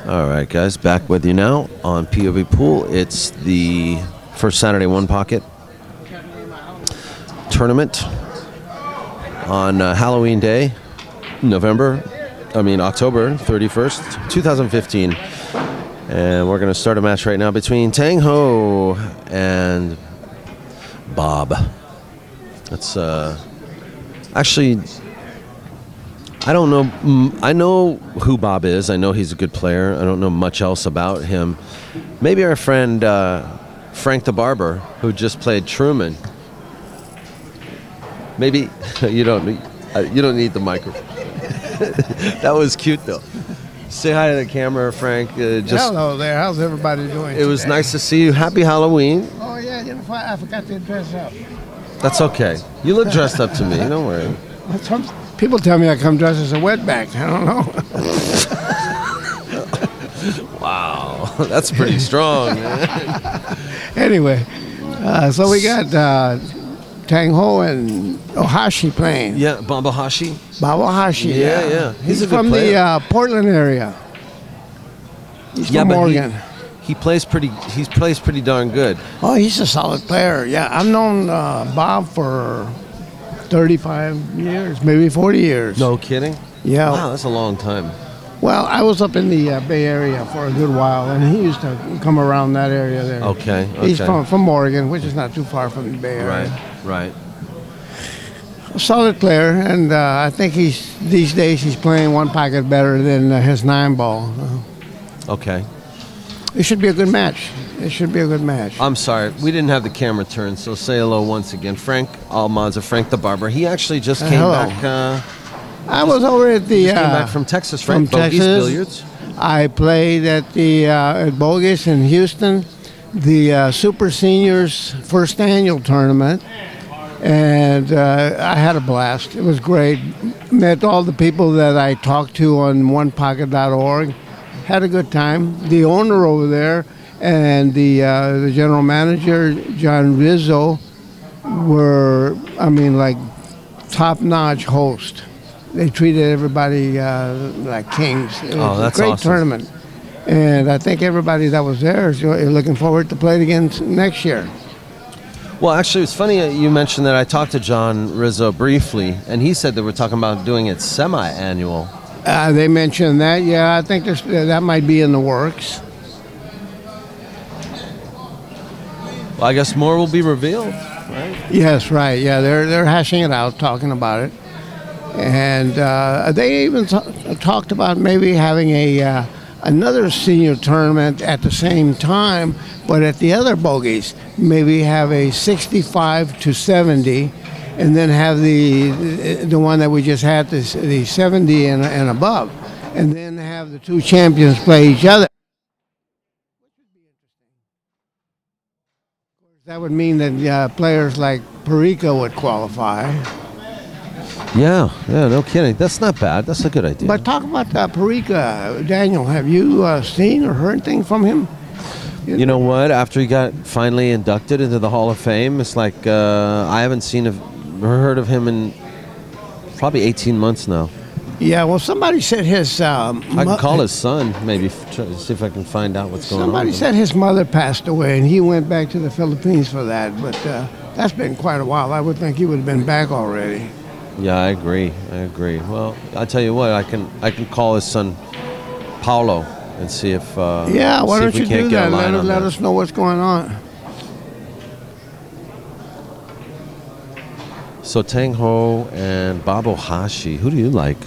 All right, guys, back with you now on POVPOOL. It's the first Saturday One Pocket tournament on Halloween Day, October 31st, 2015. And we're going to start a match right now between Tang Hoa and Bob. That's actually, I don't know. I know who Bob is. I know he's a good player. I don't know much else about him. Maybe our friend Frank the Barber, who just played Truman. Maybe you don't need the microphone. That was cute though. Say hi to the camera, Frank. Hello there. How's everybody doing? It was nice to see you. Happy Halloween. Oh yeah, I forgot to dress up. That's okay. You look dressed up to me. Don't worry. People tell me I come dressed as a wetback. I don't know. Wow, that's pretty strong. Anyway, so we got Tang Hoa and Ohashi playing. Yeah, Bob Ohashi. Bob Ohashi. Yeah. He's a good from player. the Portland area. He's from Oregon. He plays pretty darn good. Oh, he's a solid player. Yeah, I've known Bob for 35 years, maybe 40 years. No kidding? Yeah. Wow, that's a long time. Well, I was up in the Bay Area for a good while, and he used to come around that area there. Okay. He's from Oregon, which is not too far from the Bay Area. Right. A solid player, and I think these days he's playing one pocket better than his 9-ball. Okay. It should be a good match. I'm sorry, we didn't have the camera turned, so say hello once again. Frank Almanza, Frank the Barber. He actually just came back. I was over at the... came back from Texas, right? From Bogies Texas. Billiards. I played at the at Bogies in Houston, the Super Seniors first annual tournament, and I had a blast. It was great. Met all the people that I talked to on onepocket.org. Had a good time. The owner over there and the general manager, John Rizzo, were, like top-notch hosts. They treated everybody like kings. It was that's a great awesome. tournament. And I think everybody that was there is looking forward to play it again next year. Well, actually, it's funny you mentioned that. I talked to John Rizzo briefly, and he said that we're talking about doing it semi-annual. They mentioned that. Yeah, I think that might be in the works. Well, I guess more will be revealed, right? Yes, right. Yeah, they're hashing it out, talking about it. And they even talked about maybe having another senior tournament at the same time, but at the other bogies, maybe have a 65 to 70, and then have the one that we just had, the 70 and above, and then have the two champions play each other. That would mean that players like Perica would qualify. Yeah, no kidding. That's not bad. That's a good idea. But talk about Perica, Daniel. Have you seen or heard anything from him? You know what? After he got finally inducted into the Hall of Fame, it's like I haven't seen or heard of him in probably 18 months now. Yeah, well, somebody said his... I can call his son, maybe, see if I can find out what's going on. Somebody said his mother passed away, and he went back to the Philippines for that. But that's been quite a while. I would think he would have been back already. Yeah, I agree. Well, I tell you what, I can call his son Paulo and see if why don't you do that? Let us know what's going on. So Tang Hoa and Bob Ohashi, who do you like?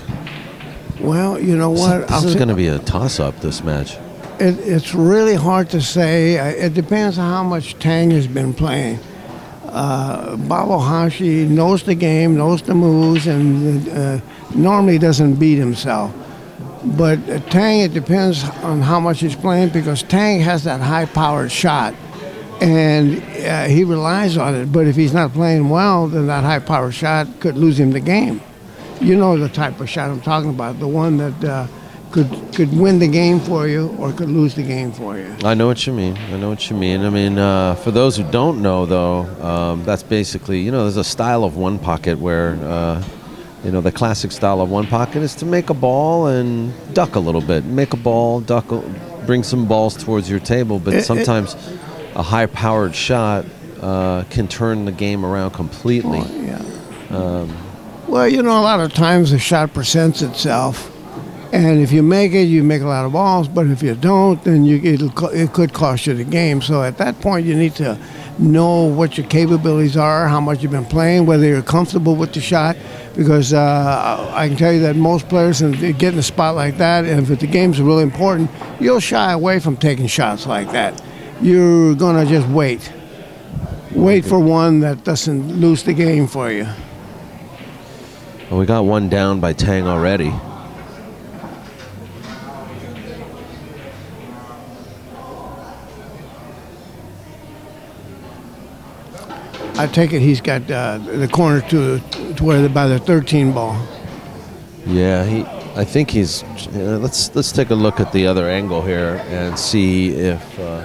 Well, you know what? This is going to be a toss-up, this match. It's really hard to say. It depends on how much Tang has been playing. Bob Ohashi knows the game, knows the moves, and normally doesn't beat himself. But Tang, it depends on how much he's playing, because Tang has that high-powered shot, and he relies on it. But if he's not playing well, then that high-powered shot could lose him the game. You know the type of shot I'm talking about, the one that could win the game for you or could lose the game for you. I know what you mean. I mean, for those who don't know, though, that's basically, there's a style of one pocket where You know, the classic style of one pocket is to make a ball and duck a little bit. Make a ball, duck, bring some balls towards your table. But sometimes a high-powered shot can turn the game around completely. Oh, yeah. Well, you know, a lot of times the shot presents itself, and if you make it, you make a lot of balls. But if you don't, then it could cost you the game. So at that point, you need to know what your capabilities are, how much you've been playing, whether you're comfortable with the shot. Because I can tell you that most players get in a spot like that, and if the game's really important, you'll shy away from taking shots like that. You're going to just wait. Wait for one that doesn't lose the game for you. Well, we got one down by Tang already. I take it he's got the corner to where by the 13 ball. Yeah, I think he's. Let's take a look at the other angle here and see if. Do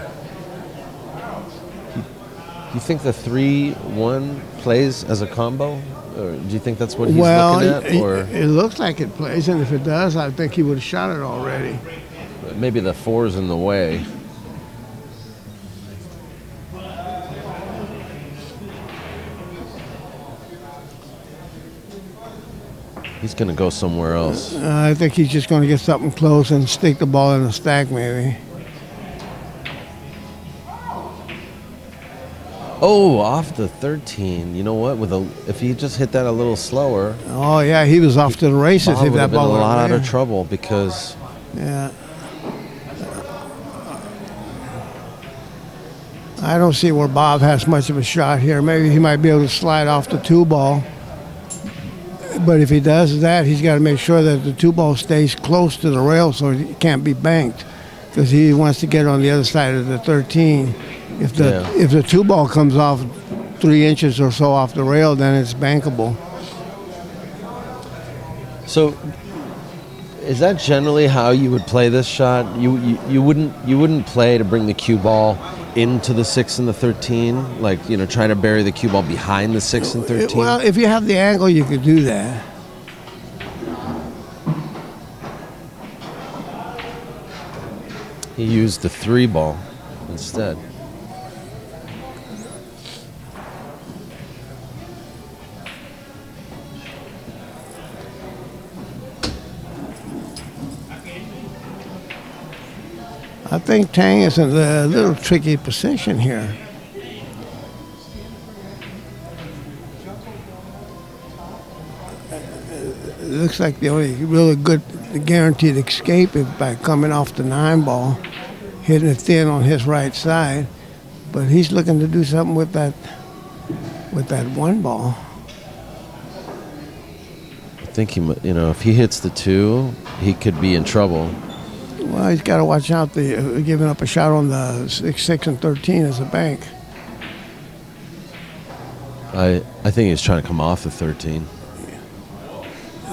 you think the 3-1 plays as a combo, or do you think that's what he's looking at? Or it looks like it plays, and if it does, I think he would have shot it already. Maybe the 4's in the way. He's going to go somewhere else. I think he's just going to get something close and stick the ball in the stack, maybe. Oh, off the 13. You know what? If he just hit that a little slower. Oh yeah, he was off to the races. Bob If would that have been ball a lot out there. of trouble because. Yeah. I don't see where Bob has much of a shot here. Maybe he might be able to slide off the 2 ball. But if he does that, he's got to make sure that the 2 ball stays close to the rail so it can't be banked, because he wants to get on the other side of the 13. If the 2 ball comes off 3 inches or so off the rail, then it's bankable. So, is that generally how you would play this shot? You wouldn't play to bring the cue ball into the 6 and the 13, like, you know, try to bury the cue ball behind the 6 and 13? Well, if you have the angle, you could do that. He used the 3 ball instead. I think Tang is in a little tricky position here. It looks like the only really good guaranteed escape is by coming off the 9 ball, hitting it thin on his right side. But he's looking to do something with that 1 ball. I think if he hits the 2, he could be in trouble. Well, he's got to watch out giving up a shot on the 6 and 13 as a bank. I think he's trying to come off the 13.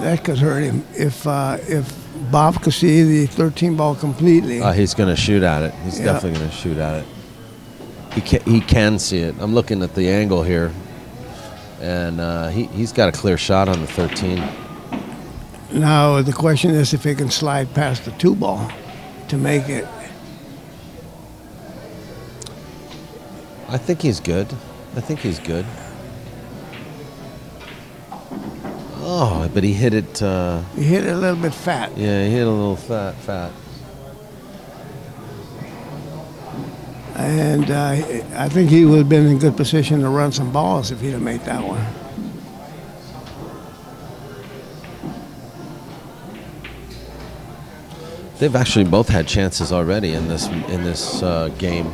That could hurt him. If Bob could see the 13 ball completely. He's going to shoot at it. He's definitely going to shoot at it. He can see it. I'm looking at the angle here, and he's got a clear shot on the 13. Now the question is if he can slide past the 2 ball to make it. I think he's good. Oh, but he hit it. He hit it a little bit fat. Yeah, he hit a little fat. And I think he would have been in good position to run some balls if he'd have made that one. They've actually both had chances already in this game.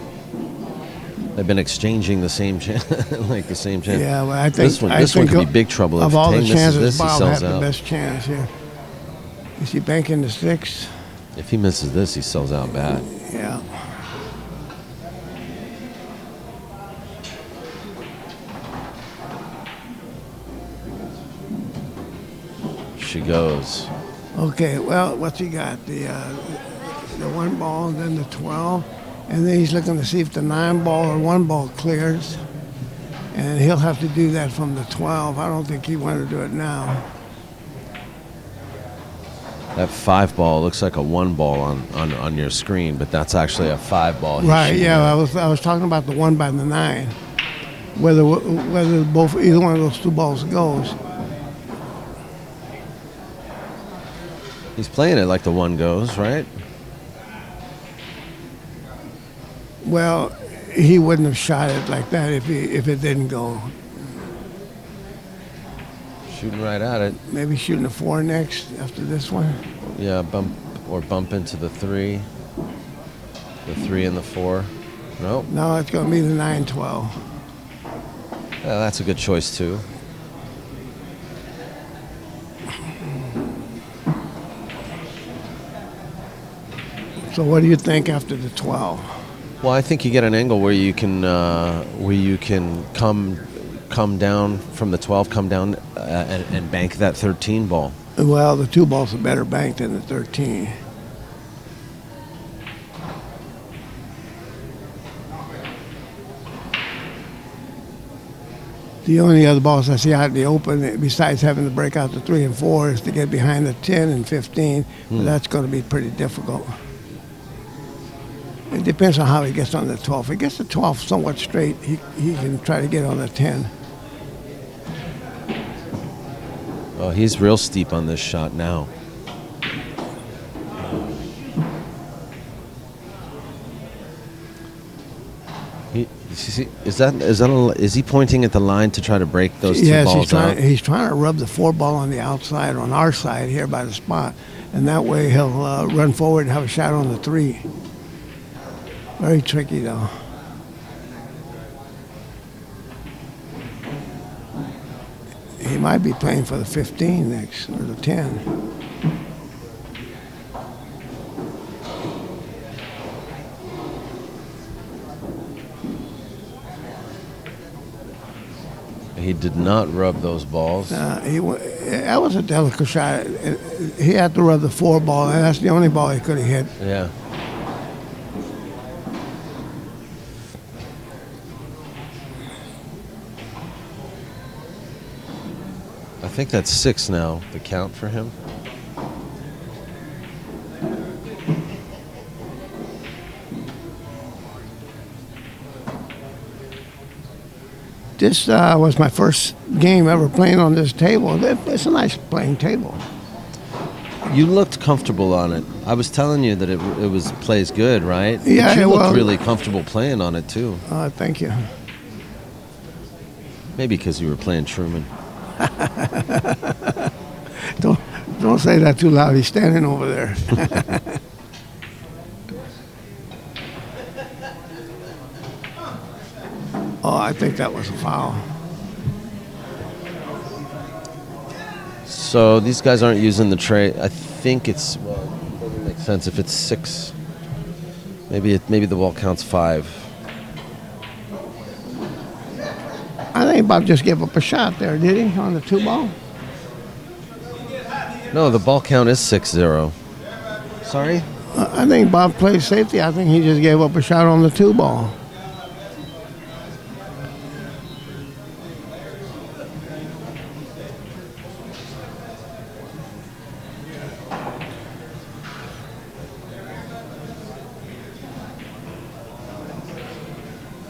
They've been exchanging the same chance, the same chance. Yeah, well, I think this one could be big trouble. Of if all Tang the chances, misses this, Bob he sells had out. the best chance here. Is he banking the 6? If he misses this, he sells out bad. Yeah. She goes. Okay, well, what's he got? The 1 ball, and then the 12, and then he's looking to see if the 9 ball or 1 ball clears, and he'll have to do that from the 12. I don't think he wanted to do it now. That 5 ball looks like a 1 ball on your screen, but that's actually a 5 ball. Right. Yeah. I was talking about the 1 by the 9. Whether either one of those 2 balls goes. He's playing it like the 1 goes, right? Well, he wouldn't have shot it like that if it didn't go. Shooting right at it. Maybe shooting a 4 next after this one. Yeah, bump into the 3. The 3 and the 4. Nope. No, it's going to be the 9-12. Yeah, that's a good choice too. So what do you think after the 12? Well, I think you get an angle where you can come down from the 12, come down and bank that 13 ball. Well, the 2 balls are better banked than the 13. The only other balls I see out in the open, besides having to break out the 3 and 4, is to get behind the 10 and 15. But that's going to be pretty difficult. It depends on how he gets on the 12. If he gets the 12 somewhat straight, he can try to get on the 10. Oh, he's real steep on this shot now. Is he pointing at the line to try to break those 2 balls out? Yes, he's trying to rub the 4 ball on the outside, on our side here by the spot, and that way he'll run forward and have a shot on the 3. Very tricky though. He might be playing for the 15 next, or the 10. He did not rub those balls. That was a delicate shot. He had to rub the 4 ball, and that's the only ball he could have hit. Yeah. I think that's 6 now, the count for him. This was my first game ever playing on this table. It's a nice playing table. You looked comfortable on it. I was telling you that it plays good, right? Yeah, but you looked really comfortable playing on it too. Thank you. Maybe because you were playing Truman. Don't say that too loud. He's standing over there. Oh, I think that was a foul. So these guys aren't using the tray. I think it's, well, it doesn't make sense if it's 6. Maybe the ball counts 5. I think Bob just gave up a shot there, did he, on the 2 ball? No, the ball count is 6-0. Sorry? I think Bob played safety. I think he just gave up a shot on the 2 ball.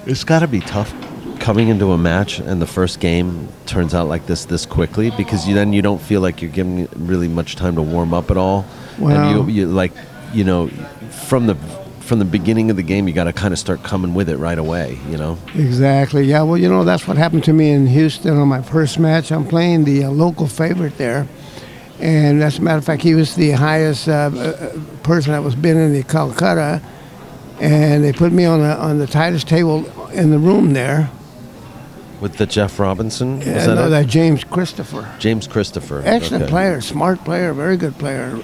It's got to be tough coming into a match and the first game turns out like this quickly, because then you don't feel like you're giving really much time to warm up at all. Well, and you like, you know, from the beginning of the game, you got to kind of start coming with it right away, you know. Exactly. Yeah. Well, you know, that's what happened to me in Houston on my first match. I'm playing the local favorite there, and as a matter of fact, he was the highest person that was been in the Calcutta, and they put me on the tightest table in the room there. With the Jeff Robinson? Yeah, no, that James Christopher. James Christopher. Excellent player, smart player, very good player.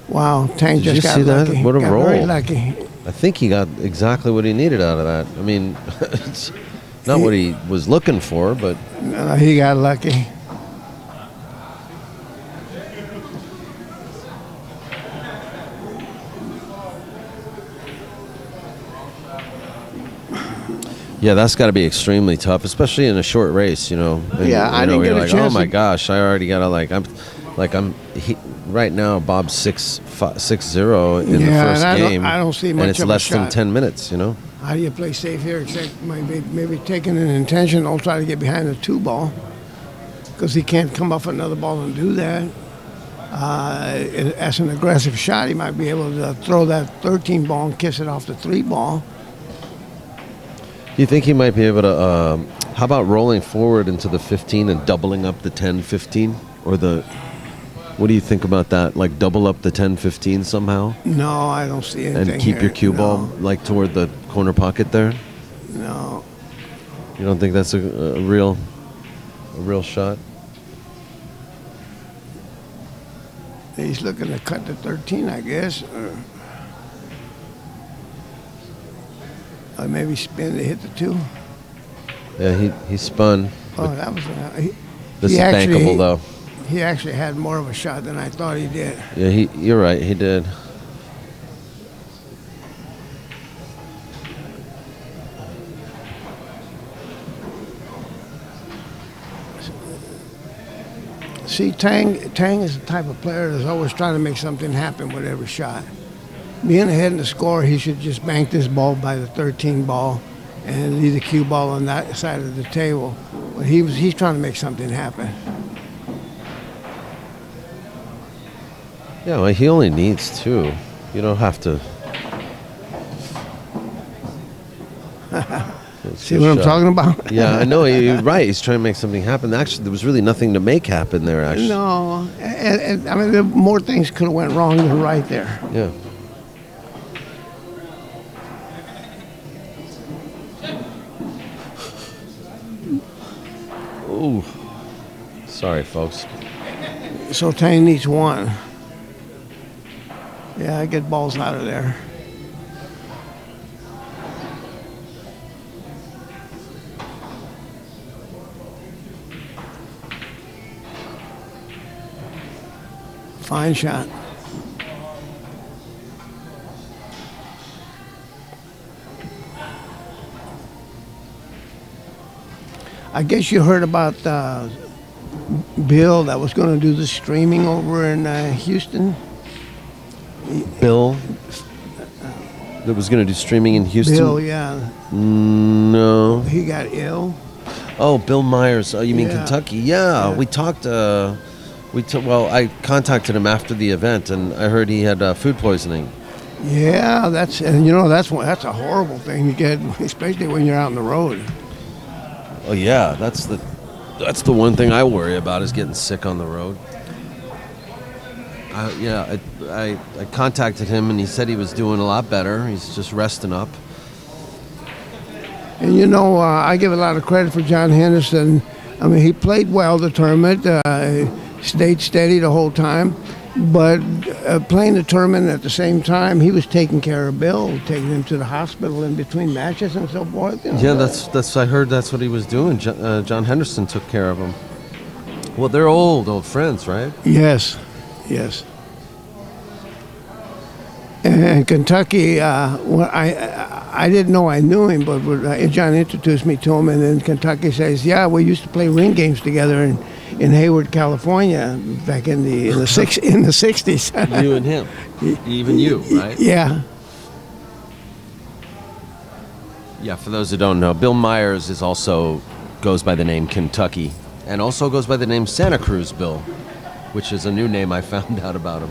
Wow, Tang Did just you got see lucky. that? What a got roll. Very lucky. I think he got exactly what he needed out of that. I mean, it's not what he was looking for, but... He got lucky. Yeah, that's got to be extremely tough, especially in a short race, you know. And, Yeah, I didn't you're get a like, chance oh my to- gosh, I already got to right now Bob's 6-0 in the Yeah, first and game. I don't see much and it's of a less than shot. 10 minutes, you know? How do you play safe here? Except maybe taking an intentional, try to get behind the 2 ball, because he can't come off another ball and do that. As an aggressive shot, he might be able to throw that 13 ball and kiss it off the 3 ball. Do you think he might be able to, how about rolling forward into the 15 and doubling up the 10-15? Or what do you think about that? Like double up the 10-15 somehow? No, I don't see anything. And keep here. your cue ball No. like toward the corner pocket there? No. You don't think that's a real shot? He's looking to cut the 13, I guess. Or maybe spin to hit the 2. Yeah, he spun. Oh, that was... This is bankable, though. He actually had more of a shot than I thought he did. Yeah, you're right, he did. See, Tang is the type of player that's always trying to make something happen with every shot. Being ahead in the score, he should just bank this ball by the 13 ball and leave the cue ball on that side of the table. But he's trying to make something happen. Yeah, well, he only needs 2. You don't have to. See what I'm talking about? Yeah, I know. You're right. He's trying to make something happen. Actually, there was really nothing to make happen there, actually. No. And I mean, more things could have went wrong than right there. Yeah. Ooh. Sorry, folks. So Tang needs 1. Yeah, get balls out of there. Fine shot. I guess you heard about Bill that was going to do the streaming over in Houston. Bill that was going to do streaming in Houston? Bill, yeah. No. He got ill. Oh, Bill Myers. Oh, you mean Yeah. Kentucky? Yeah, Yeah. we talked. Well, I contacted him after the event, and I heard he had food poisoning. Yeah, that's a horrible thing to get, especially when you're out on the road. Oh yeah, that's the one thing I worry about is getting sick on the road. I contacted him, and he said he was doing a lot better. He's just resting up. And I give a lot of credit for John Henderson. I mean, he played well the tournament, stayed steady the whole time, but playing the tournament at the same time, he was taking care of Bill, taking him to the hospital in between matches and so forth. Yeah, that's I heard that's what he was doing. John Henderson took care of him. Well, they're old friends, right? Yes. And Kentucky, I didn't know I knew him, but John introduced me to him, and then Kentucky says, "Yeah, we used to play ring games together in Hayward, California, back in the 60s." You and him, even you, right? Yeah. Yeah. For those who don't know, Bill Myers goes by the name Kentucky, and also goes by the name Santa Cruz Bill, which is a new name I found out about him.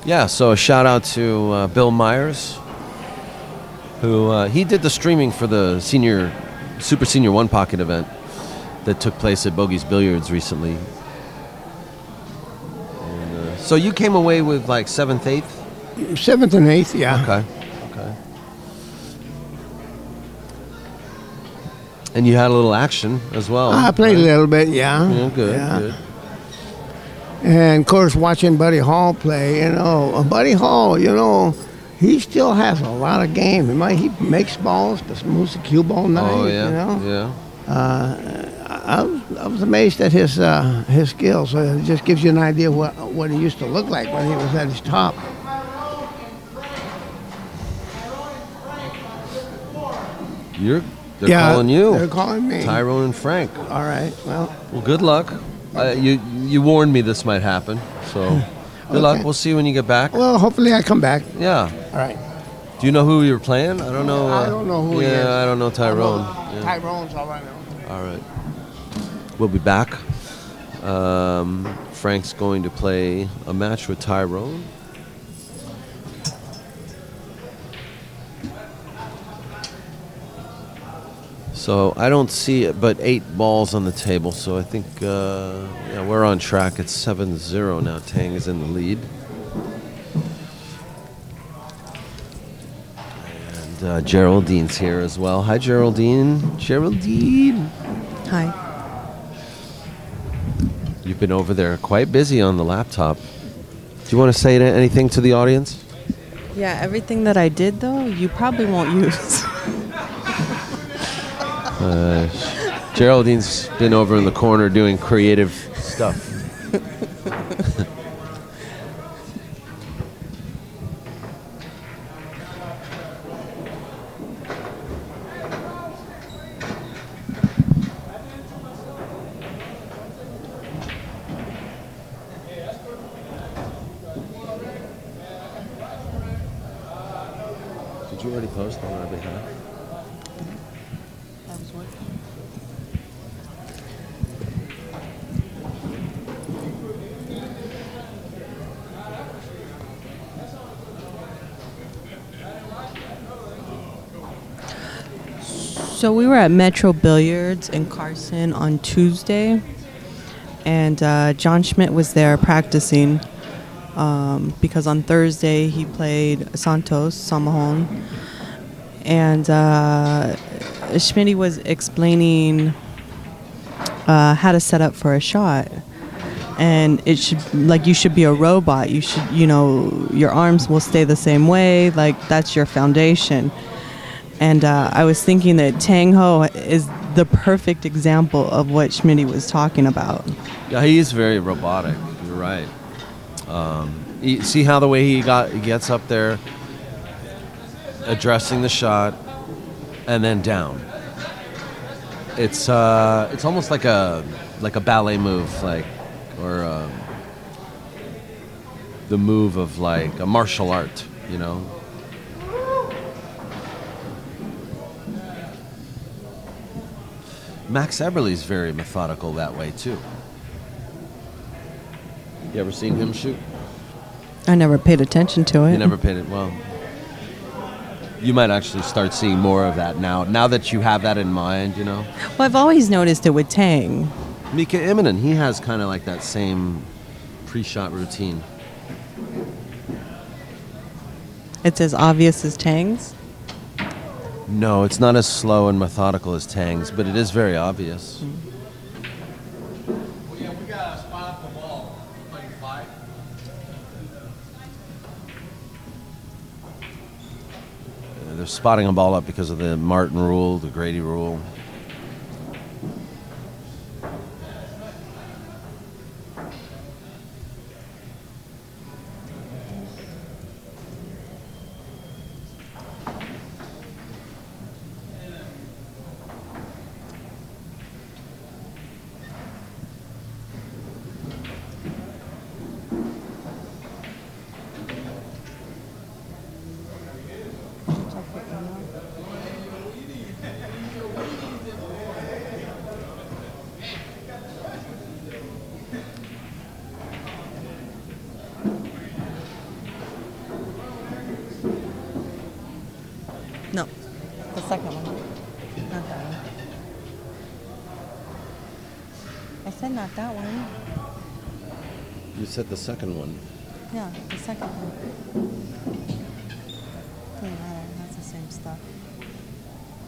Yeah, so a shout out to Bill Myers, who he did the streaming for the Super Senior One Pocket event that took place at Bogey's Billiards recently. And, so you came away with like 7th, 8th? 7th and 8th, yeah. Okay. And you had a little action as well. I played a little bit, yeah. Yeah, good, Yeah. good. And of course, watching Buddy Hall play, Buddy Hall, he still has a lot of game. He makes balls, but moves the cue ball nice. Oh yeah, I was amazed at his skills. So it just gives you an idea what he used to look like when he was at his top. They're calling you. They're calling me. Tyrone and Frank. All right. Well, good luck. You warned me this might happen, so good luck. We'll see you when you get back. well, hopefully I come back. Yeah. All right. Do you know who you're playing? I don't know. I don't know who he is. Yeah, I don't know Tyrone. Yeah. Tyrone's all I know. All right. We'll be back. Frank's going to play a match with Tyrone. So I don't see it, but 8 balls on the table. So I think we're on track. It's 7-0 now. Tang is in the lead. And Geraldine's here as well. Hi, Geraldine. Geraldine. Hi. You've been over there quite busy on the laptop. Do you want to say anything to the audience? Yeah, everything that I did, though, you probably won't use. Geraldine's been over in the corner doing creative stuff. Did you already post on our behalf? That was working. So we were at Metro Billiards in Carson on Tuesday, and John Schmidt was there practicing because on Thursday he played Santos, Samahon, and Schmidt was explaining how to set up for a shot. And it should, like, you should be a robot. You should, your arms will stay the same way. Like, that's your foundation. And I was thinking that Tang Hoa is the perfect example of what Schmidt was talking about. Yeah, he is very robotic. You're right. See how the way he gets up there, addressing the shot, and then down. It's almost like a ballet move, or the move of like a martial art, Max Eberle's very methodical that way too. You ever seen him shoot? I never paid attention to it. You never paid it. Well, you might actually start seeing more of that now. Now that you have that in mind, Well, I've always noticed it with Tang. Mika Immonen, he has kind of like that same pre-shot routine. It's as obvious as Tang's? No, it's not as slow and methodical as Tang's, but it is very obvious. We got a spot up the wall. Playing 5. They're spotting a ball up because of the Martin rule, the Grady rule. No, the second one. Not that one. I said not that one. You said the second one. Yeah, the second one. Doesn't matter. That's the same stuff.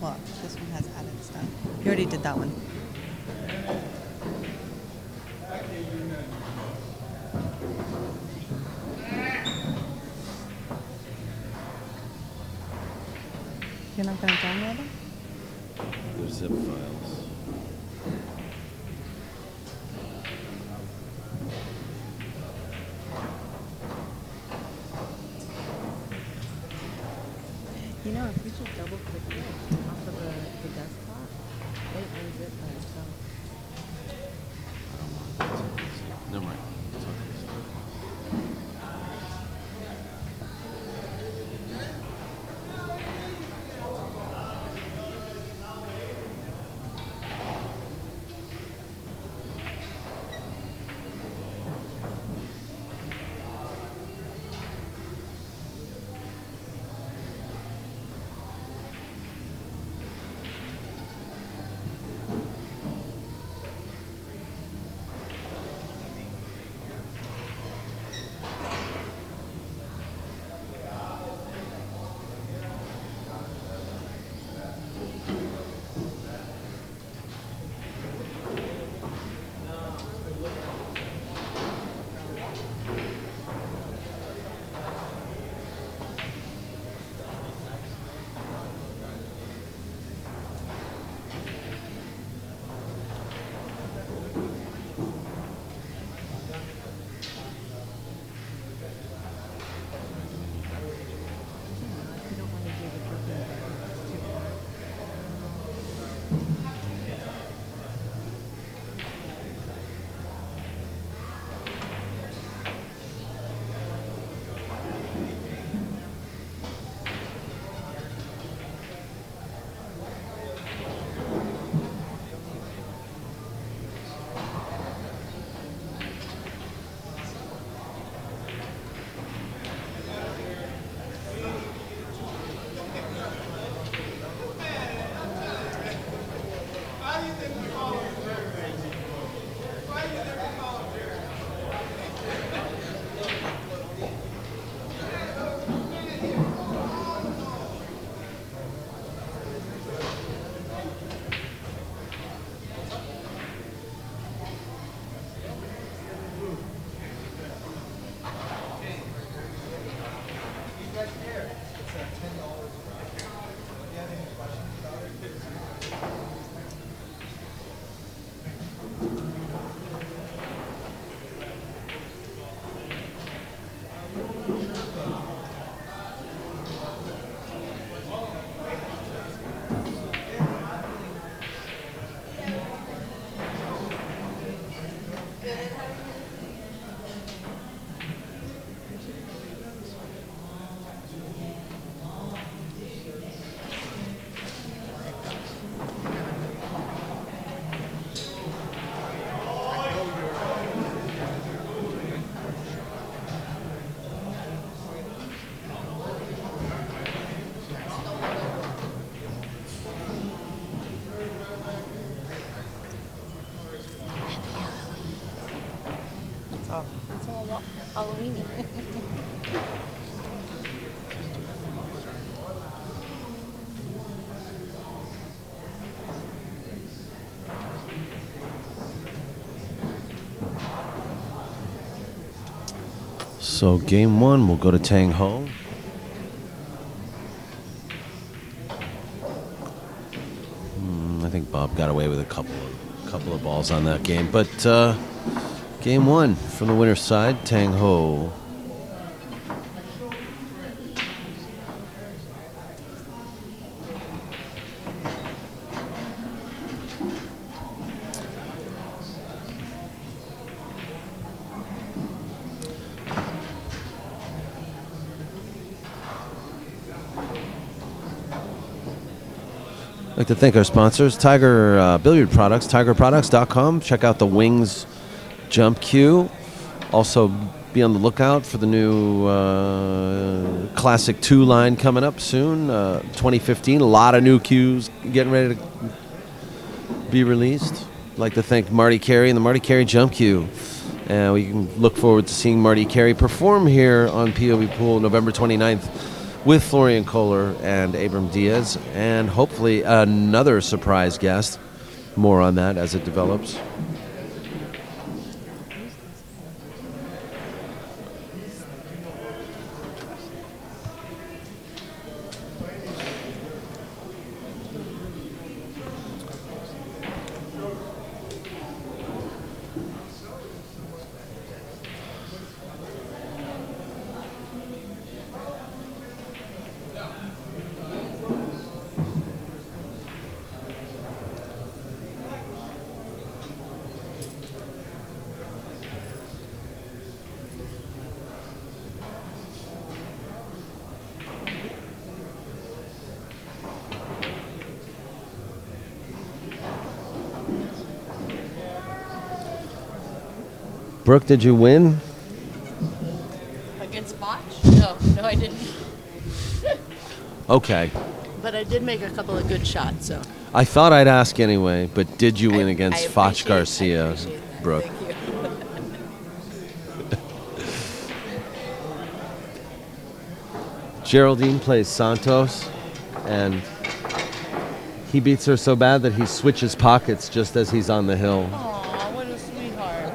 Well, this one has added stuff. You already did that one. You're not going to download them? They're zip files. If we just double click off of the desktop. Don't worry. It's all Halloween-y. So game one, we'll go to Tang Hoa. I think Bob got away with a couple of balls on that game, but game one from the winner's side, Tang Hoa. I'd like to thank our sponsors, Tiger Billiard Products, tigerproducts.com. Check out the Wings Jump Cue. Also, be on the lookout for the new Classic 2 line coming up soon, 2015. A lot of new cues getting ready to be released. I'd like to thank Marty Carey and the Marty Carey Jump Cue. We can look forward to seeing Marty Carey perform here on POVPOOL November 29th. With Florian Kohler and Abram Diaz, and hopefully another surprise guest. More on that as it develops. Brooke, did you win? Against Bosch? No, I didn't. Okay. But I did make a couple of good shots, so. I thought I'd ask anyway, but did you win against I Foch appreciate Garcia, that. Brooke? Thank you. Geraldine plays Santos, and he beats her so bad that he switches pockets just as he's on the hill. Aw, what a sweetheart.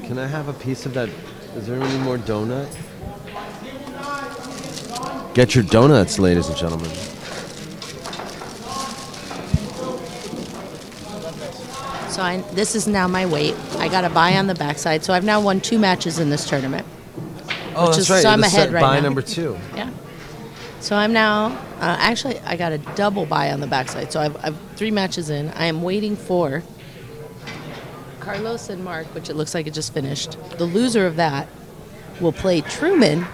Can I have a piece of that? Is there any more donut? Get your donuts, ladies and gentlemen. So this is now my weight. I got a bye on the backside, so I've now won 2 matches in this tournament. Oh, Which that's is- right. so I'm This is ahead right bye now. number 2. Yeah. So I'm now, actually, I got a double bye on the backside. So I've 3 matches in. I am waiting for Carlos and Mark, which it looks like it just finished. The loser of that will play Truman,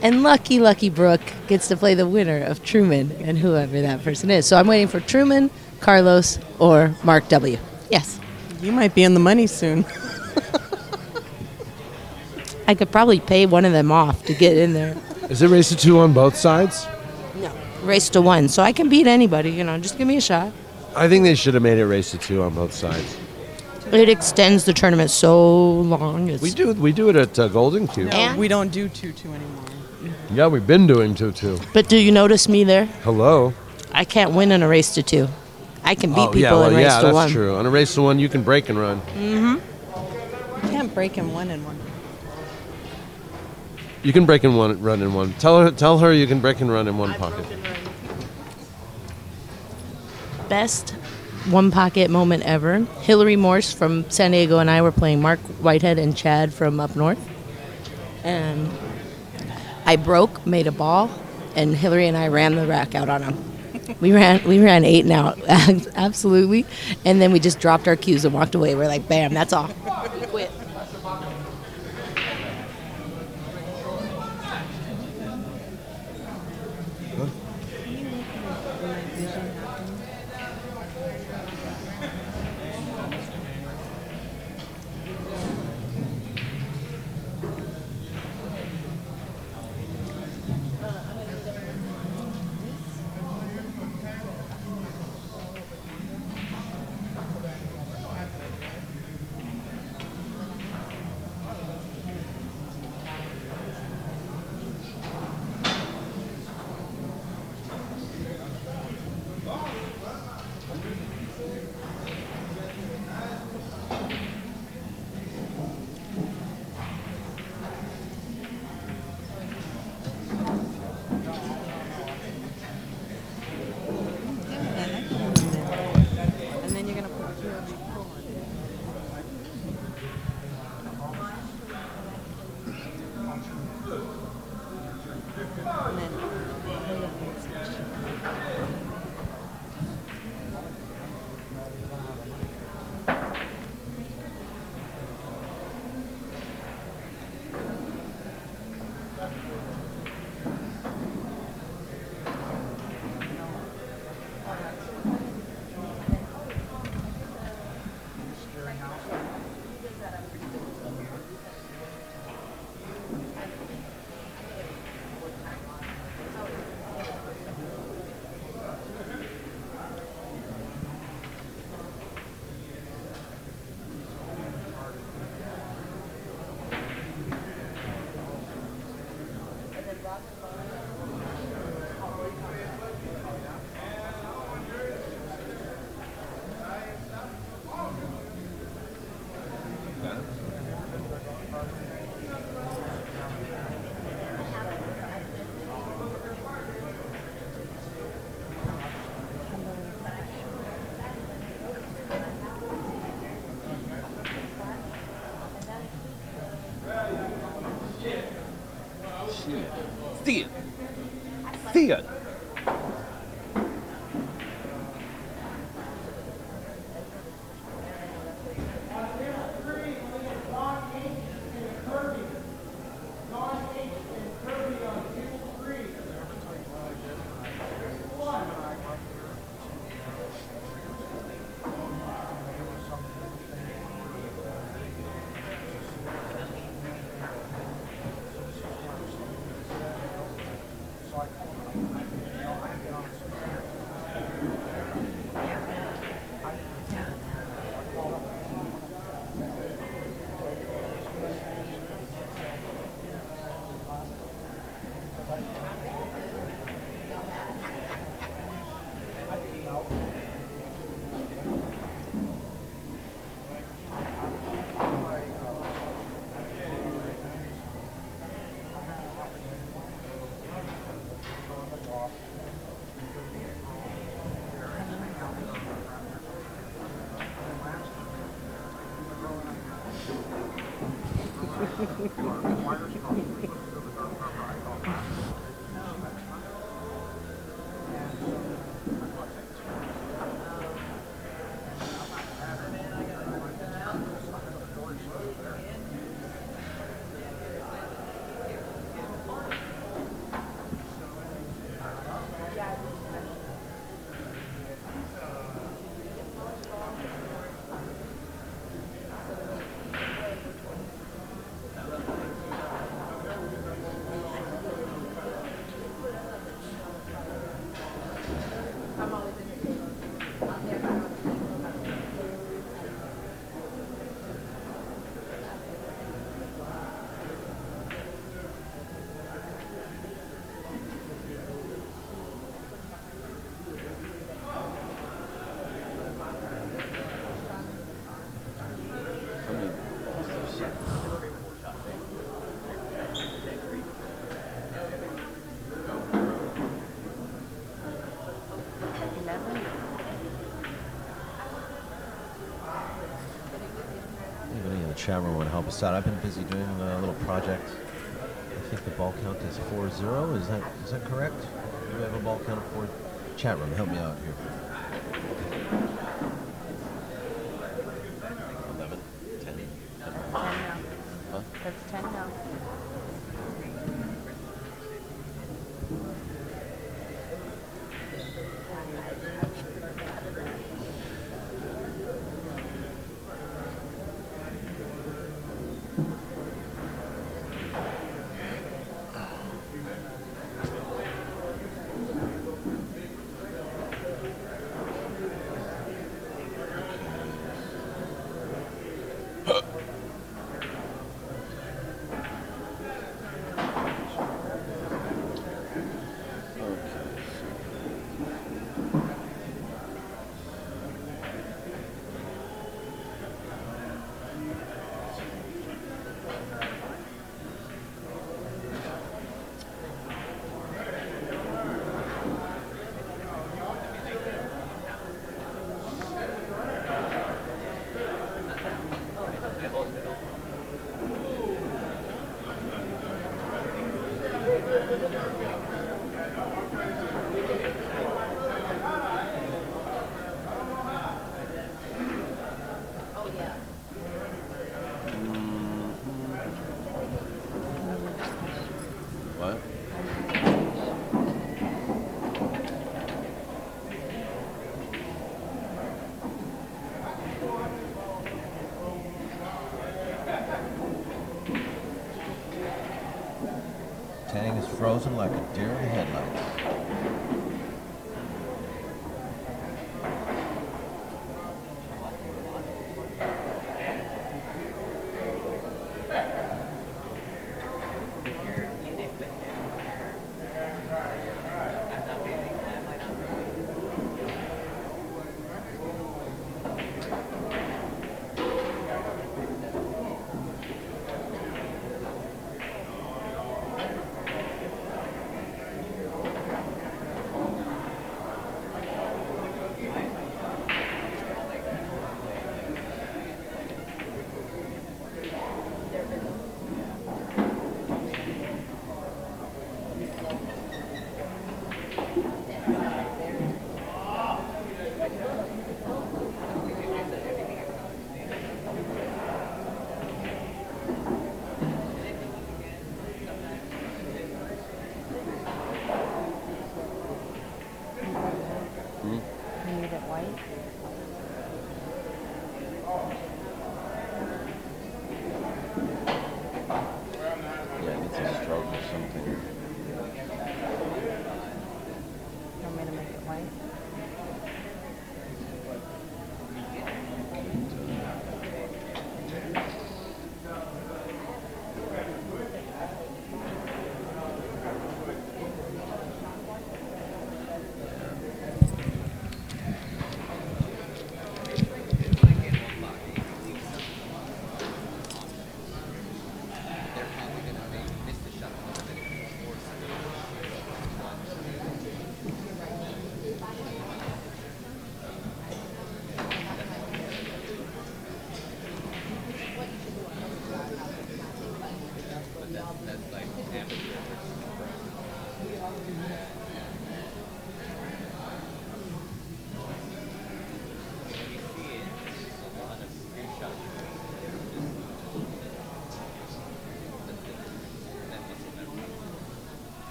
and lucky Brooke gets to play the winner of Truman and whoever that person is. So I'm waiting for Truman, Carlos, or Mark W. Yes. You might be in the money soon. I could probably pay one of them off to get in there. Is it race to 2 on both sides? No. Race to 1. So I can beat anybody, just give me a shot. I think they should have made it race to 2 on both sides. It extends the tournament so long. It's We do it at Golden Cube. No, And- we don't do 2-2 anymore. Yeah, we've been doing 2-2. But do you notice me there? Hello. I can't win in a race to 2. I can beat people yeah, well, in race yeah, to that's 1. true. On a race to 1, you can break and run. You can't break in 1 and 1. You can break and run in one. Tell her you can break and run in one pocket. Best one pocket moment ever. Hillary Morse from San Diego and I were playing Mark Whitehead and Chad from up north. And I broke, made a ball, and Hillary and I ran the rack out on him. We ran 8 and out, absolutely. And then we just dropped our cues and walked away. We're like, bam, that's all. We quit. And then you're going to put POVPOOL on it. And then See it. Anybody in the chat room want to help us out? I've been busy doing a little project. I think the ball count is 4-0. Is that correct? Do we have a ball count of 4? Chat room, help me out here. 11, 10, 10 now. Huh? That's 10 now. What? Tang is frozen like a deer in the headlights.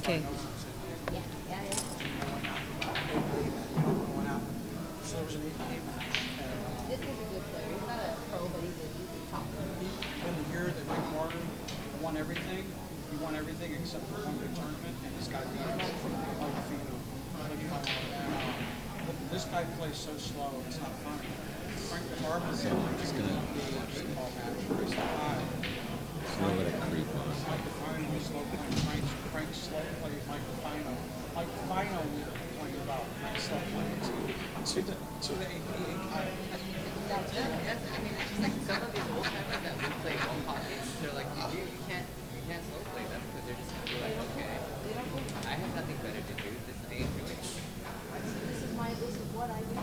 Okay. In the year that Rick Martin won everything, he won everything except for one big tournament, and he's got to be this guy plays so slow, it's not funny. Frank the Barber is going to ball match, race high. Let it creep on. Mike Defino is slow playing. Frank slow plays Mike Defino. Mike Defino we were complaining about. Frank slow playing to the APA guy. I mean, it's just like some of these old timers that would play one pockets, they're like, you can't slow play them because they're just gonna be like, okay, I have nothing better to do. This is doing. This is what I do.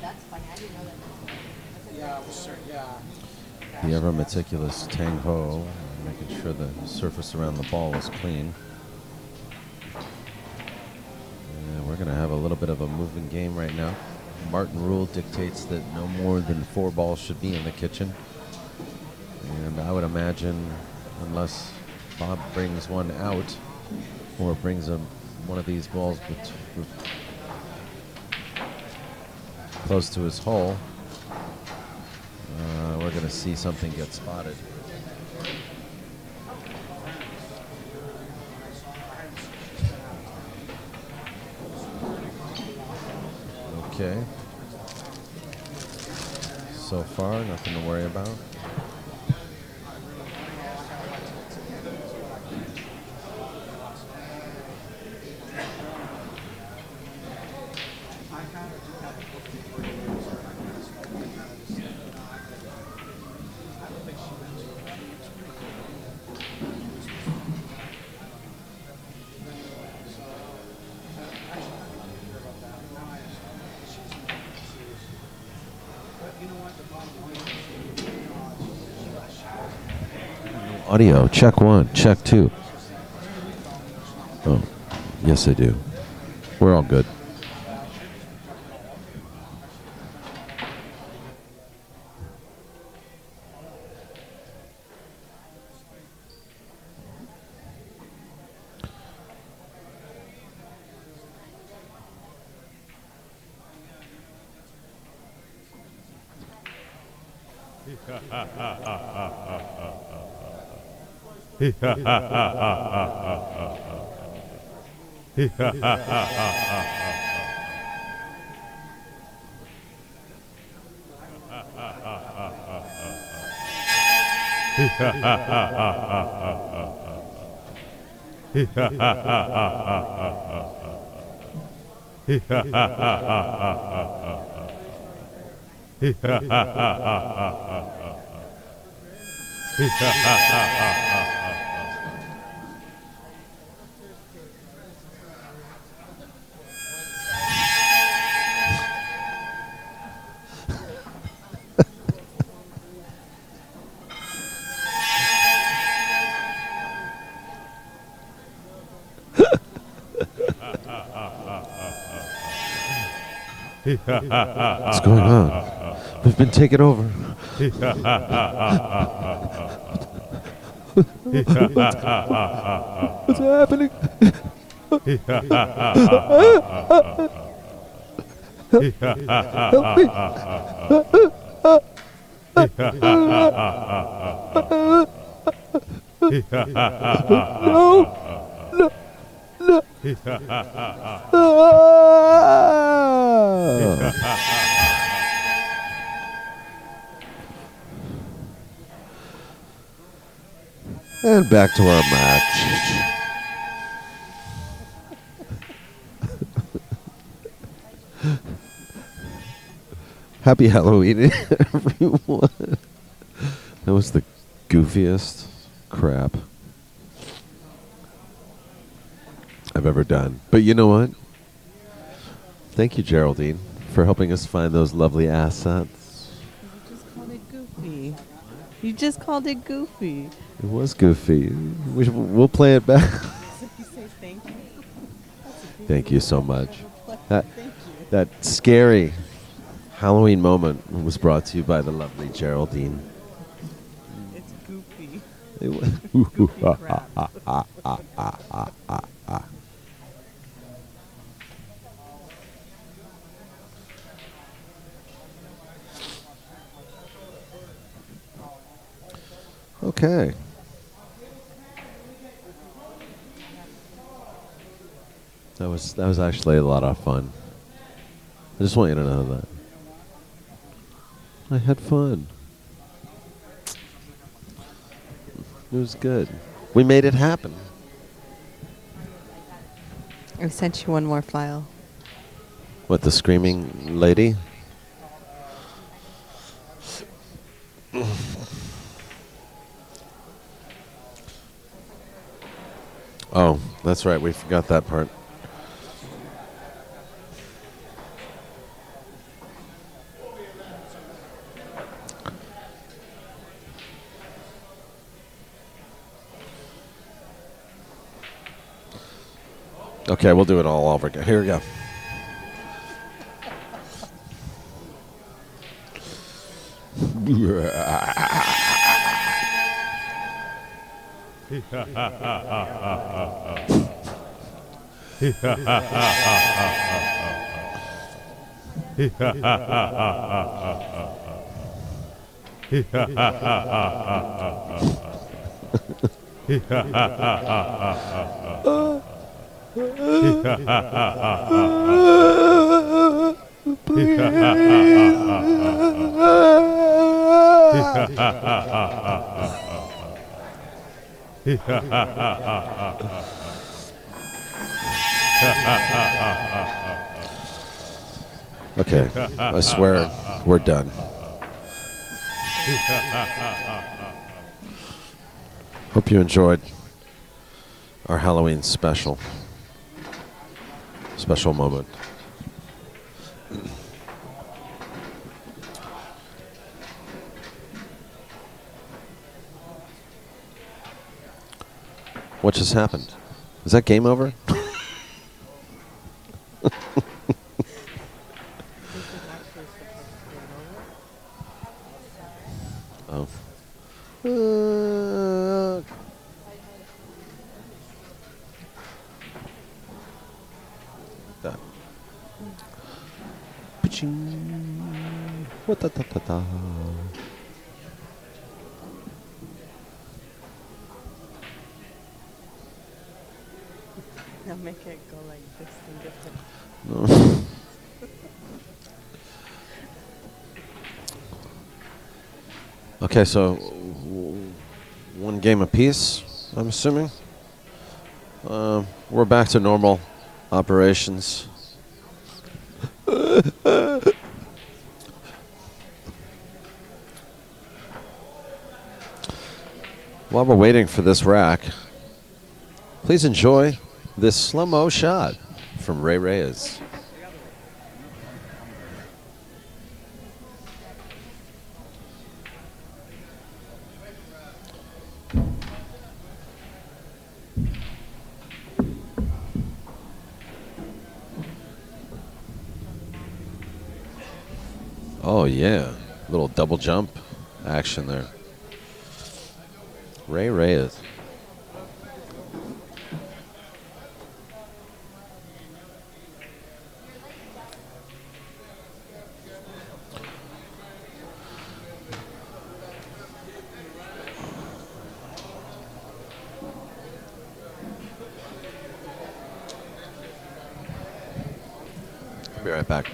That's funny. I didn't know that. Yeah, it was certain, yeah. The ever meticulous Tang Hoa, making sure the surface around the ball is clean. And we're going to have a little bit of a moving game right now. Martin rule dictates that no more than 4 balls should be in the kitchen. And I would imagine, unless Bob brings one out or brings one of these balls close to his hole, we're going to see something get spotted. Okay. So far, nothing to worry about. Audio, check 1, check 2. Oh, yes I do. We're all good. What's going on? We've been taken over. What's happening? Help me. No. And back to our match. Happy Halloween, everyone. That was the goofiest crap I've ever done. But you know what? Thank you, Geraldine, for helping us find those lovely assets. You just called it goofy. You just called it goofy. It was goofy. We'll play it back. You say thank you. Thank you so much. That scary Halloween moment was brought to you by the lovely Geraldine. It's goofy. goofy. Goofy crap. Okay. That was actually a lot of fun. I just want you to know that. I had fun. It was good. We made it happen. I sent you one more file. What, the screaming lady? Oh, that's right. We forgot that part. Okay, we'll do it all over again. Here we go. Okay, I swear we're done. Hope you enjoyed our Halloween special moment. What just happened? Is that game over? Oh. That. Paching. Wa-ta-ta-ta-ta. Now make it go like this and different. No. Okay, so one game apiece, I'm assuming. We're back to normal operations. While we're waiting for this rack, please enjoy this slow-mo shot from Ray Reyes. Oh, yeah. Little double jump action there. Ray Reyes. I'll be right back.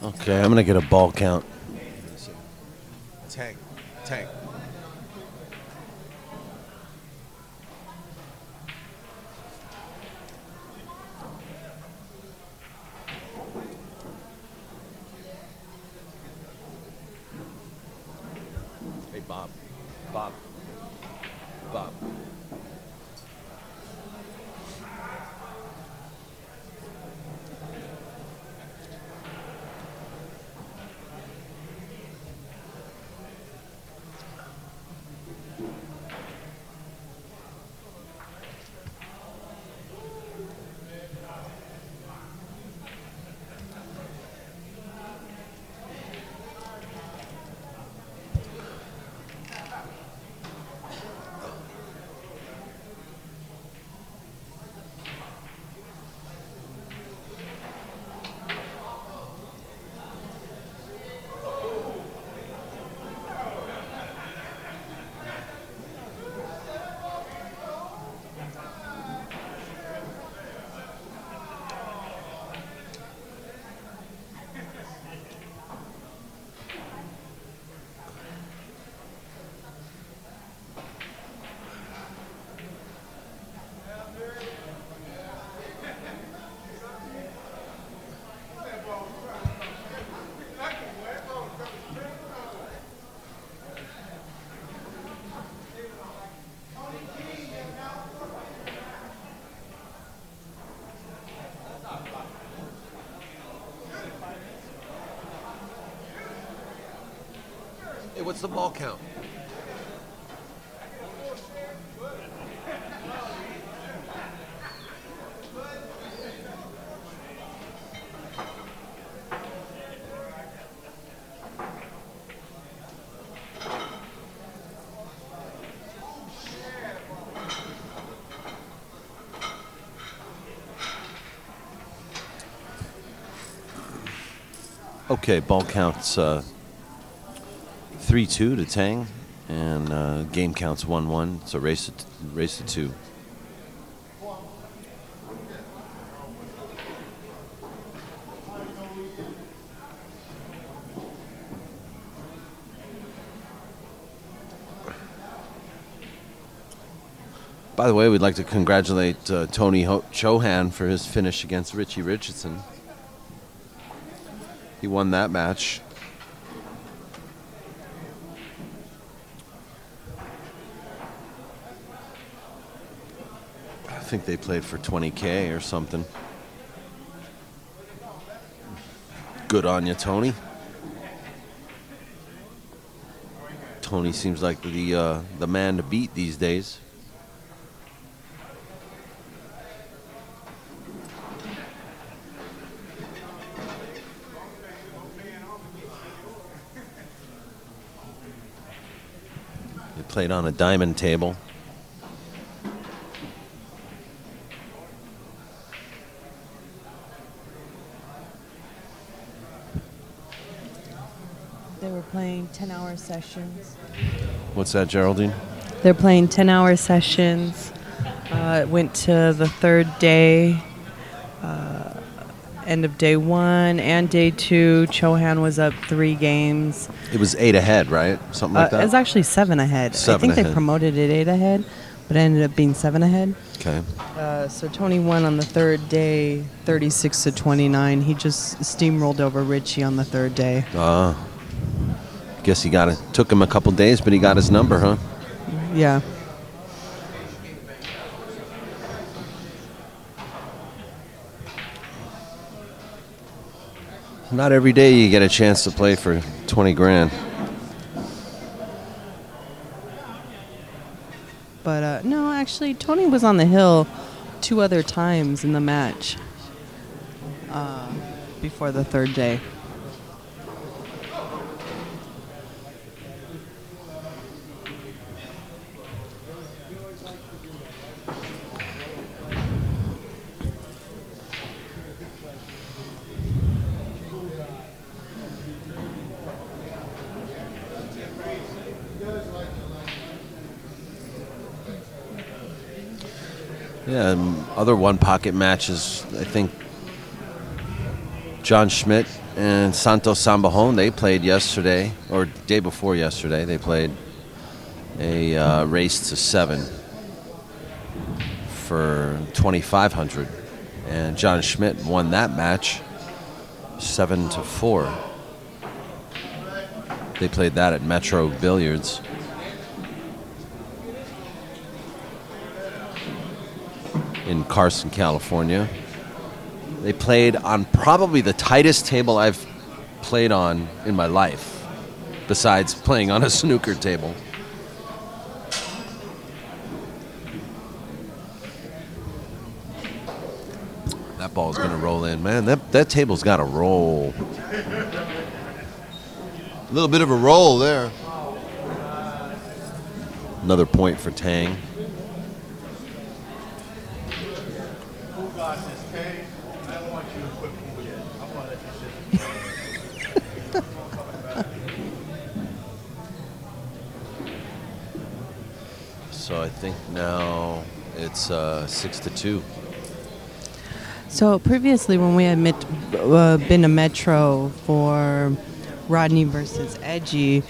Okay, I'm gonna get a ball count. Tang. Hey, Bob. Hey, what's the ball count? Okay, ball counts 3-2 to Tang, and game counts 1-1. It's a race to two. By the way, we'd like to congratulate Tony Chohan for his finish against Richie Richardson. He won that match. I think they played for $20K or something. Good on you, Tony. Tony seems like the man to beat these days. They played on a diamond table. They were playing 10-hour sessions. What's that, Geraldine? They're playing 10-hour sessions. It went to the third day, end of day one and day two. Chohan was up 3 games. It was 8 ahead, right? Something like that? It was actually 7 ahead. 7 I think ahead. they promoted it 8 ahead, but it ended up being 7 ahead. Okay. So Tony won on the third day, 36-29. He just steamrolled over Richie on the third day. Guess he got it. Took him a couple days, but he got his number, huh? Yeah. Not every day you get a chance to play for 20 grand. But no, actually, Tony was on the hill 2 other times in the match before the third day. Yeah, other one-pocket matches, I think John Schmidt and Santos Sambajon, they played yesterday, or day before yesterday. They played a race to 7 for 2,500. And John Schmidt won that match 7-4. They played that at Metro Billiards. In Carson, California. They played on probably the tightest table I've played on in my life, besides playing on a snooker table. That ball's going to roll in. Man, that table's got to roll. A little bit of a roll there. Another point for Tang. So I think now it's 6-2. So previously, when we had been to Metro for Rodney versus Edgy,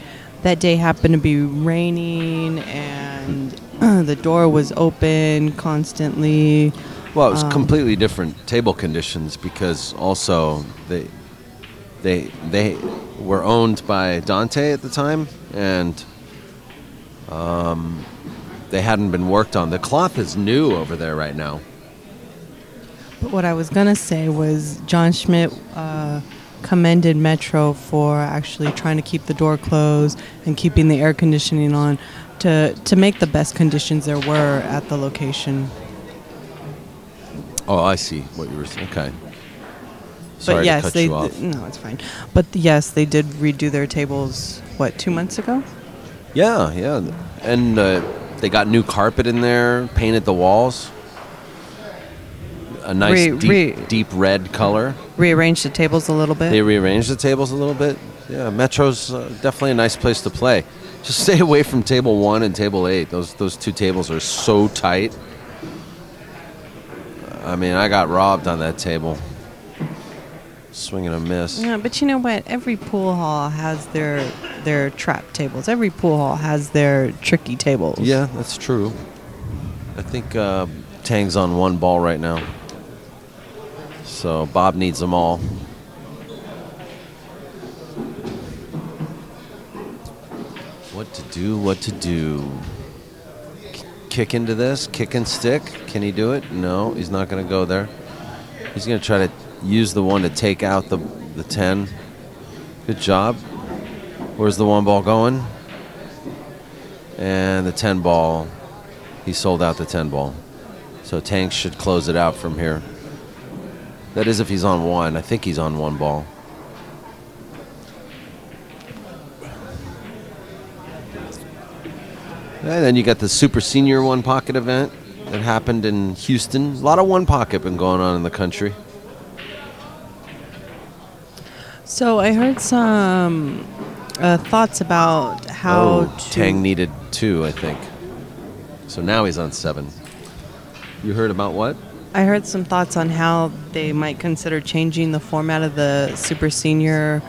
that day happened to be raining and the door was open constantly. Well, it was completely different table conditions because also they were owned by Dante at the time, and they hadn't been worked on. The cloth is new over there right now. But what I was going to say was John Schmidt commended Metro for actually trying to keep the door closed and keeping the air conditioning on to make the best conditions there were at the location. Oh, I see what you were saying. Okay. Sorry But yes, to cut they you off. no, it's fine. But yes, they did redo their tables. What, 2 months ago? Yeah, and they got new carpet in there, painted the walls. A nice deep red color. Rearranged the tables a little bit. They rearranged the tables a little bit. Yeah, Metro's definitely a nice place to play. Just stay away from table 1 and table 8. Those two tables are so tight. I mean, I got robbed on that table. Swing and a miss. Yeah, but you know what? Every pool hall has their trap tables. Every pool hall has their tricky tables. Yeah, that's true. I think Tang's on 1 ball right now. So Bob needs them all. What to do? Kick into this? Kick and stick? Can he do it? No, he's not going to go there. He's going to try to use the 1 to take out the 10. Good job. Where's the 1 ball going? And the 10 ball. He sold out the 10 ball. So Tang should close it out from here. That is if he's on 1. I think he's on 1 ball. And then you got the Super Senior 1 Pocket event that happened in Houston. A lot of 1 Pocket been going on in the country. So I heard some thoughts about how Tang needed 2, I think. So now he's on 7. You heard about what? I heard some thoughts on how they might consider changing the format of the Super Senior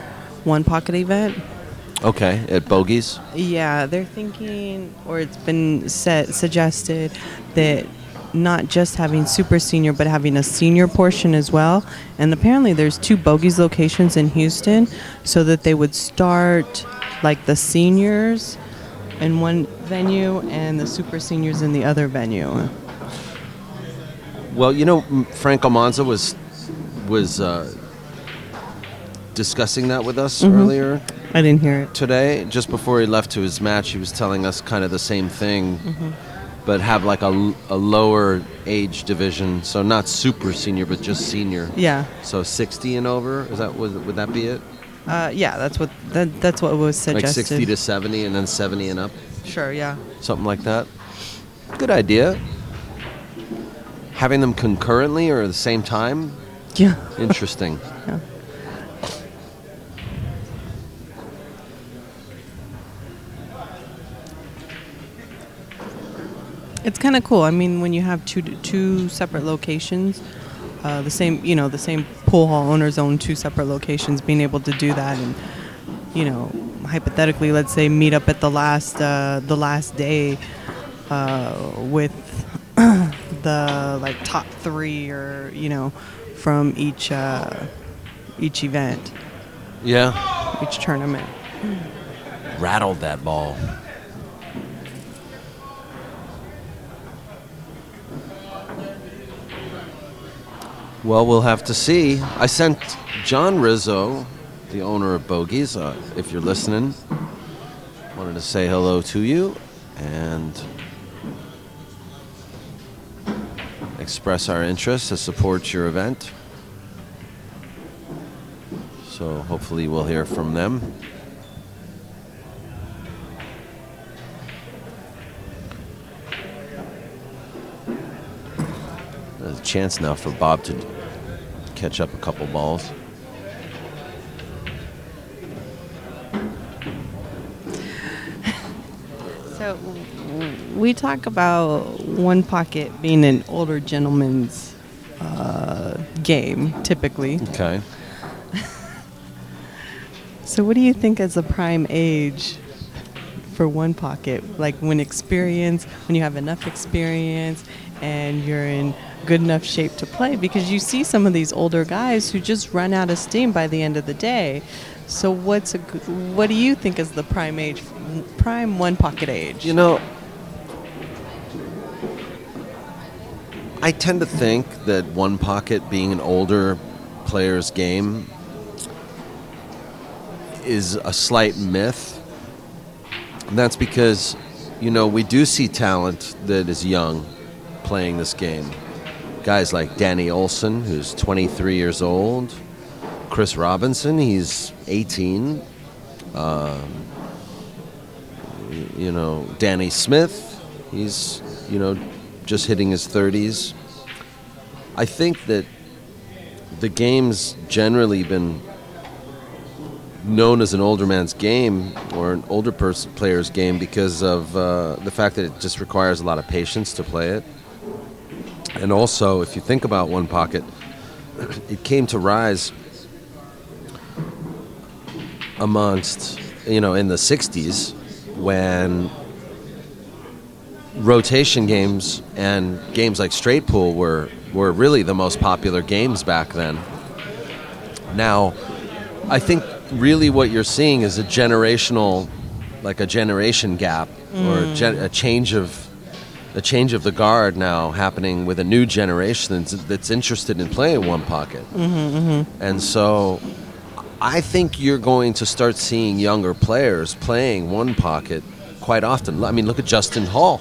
1 Pocket event. Okay, at Bogies? Yeah, they're thinking, or it's been suggested, that not just having Super Senior, but having a senior portion as well. And apparently there's 2 Bogies locations in Houston, so that they would start like the seniors in one venue and the Super Seniors in the other venue. Well, you know, Frank Almanza was discussing that with us earlier. I didn't hear it. Today, just before he left to his match, he was telling us kind of the same thing, but have like a lower age division. So not super senior, but just senior. Yeah. So 60 and over. Would that be it? Yeah, that's what was suggested. Like 60 to 70, and then 70 and up. Sure. Yeah. Something like that. Good idea. Having them concurrently or at the same time. Yeah. Interesting. Yeah. It's kind of cool. I mean, when you have two separate locations, the same pool hall owners own 2 separate locations, being able to do that and, hypothetically, let's say meet up at the last day with the top 3 or from each event, Yeah. each tournament. Rattled that ball. Well, we'll have to see. I sent John Rizzo, the owner of Bogies, if you're listening, wanted to say hello to you and express our interest to support your event. So hopefully we'll hear from them. There's a chance now for Bob to catch up a couple balls. So we talk about one pocket being an older gentleman's game, typically. Okay. So what do you think is a prime age for one pocket? Like when you have enough experience and you're in good enough shape to play? Because you see some of these older guys who just run out of steam by the end of the day. So what do you think is the prime one pocket age? I tend to think that one pocket being an older player's game is a slight myth. And that's because, we do see talent that is young playing this game. Guys like Danny Olson, who's 23 years old. Chris Robinson, he's 18. Danny Smith, he's, just hitting his 30s. I think that the game's generally been known as an older man's game or an older player's game because of the fact that it just requires a lot of patience to play it. And also, if you think about one pocket, it came to rise amongst, in the 60s when rotation games and games like straight pool were really the most popular games back then. Now, I think really what you're seeing is a generation gap or a change of the guard now happening with a new generation that's interested in playing one pocket. And so I think you're going to start seeing younger players playing one pocket quite often. I mean, look at Justin Hall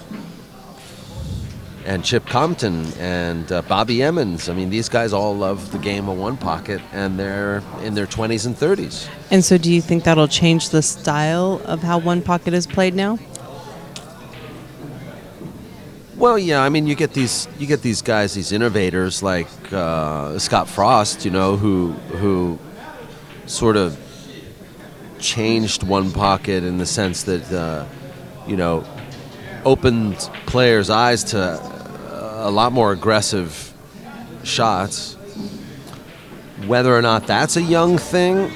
and Chip Compton and Bobby Emmons. I mean, these guys all love the game of one pocket, and they're in their 20s and 30s. And so do you think that'll change the style of how one pocket is played now? Well, yeah. I mean, you get these guys, these innovators like Scott Frost, who sort of changed one pocket in the sense that opened players' eyes to a lot more aggressive shots. Whether or not that's a young thing,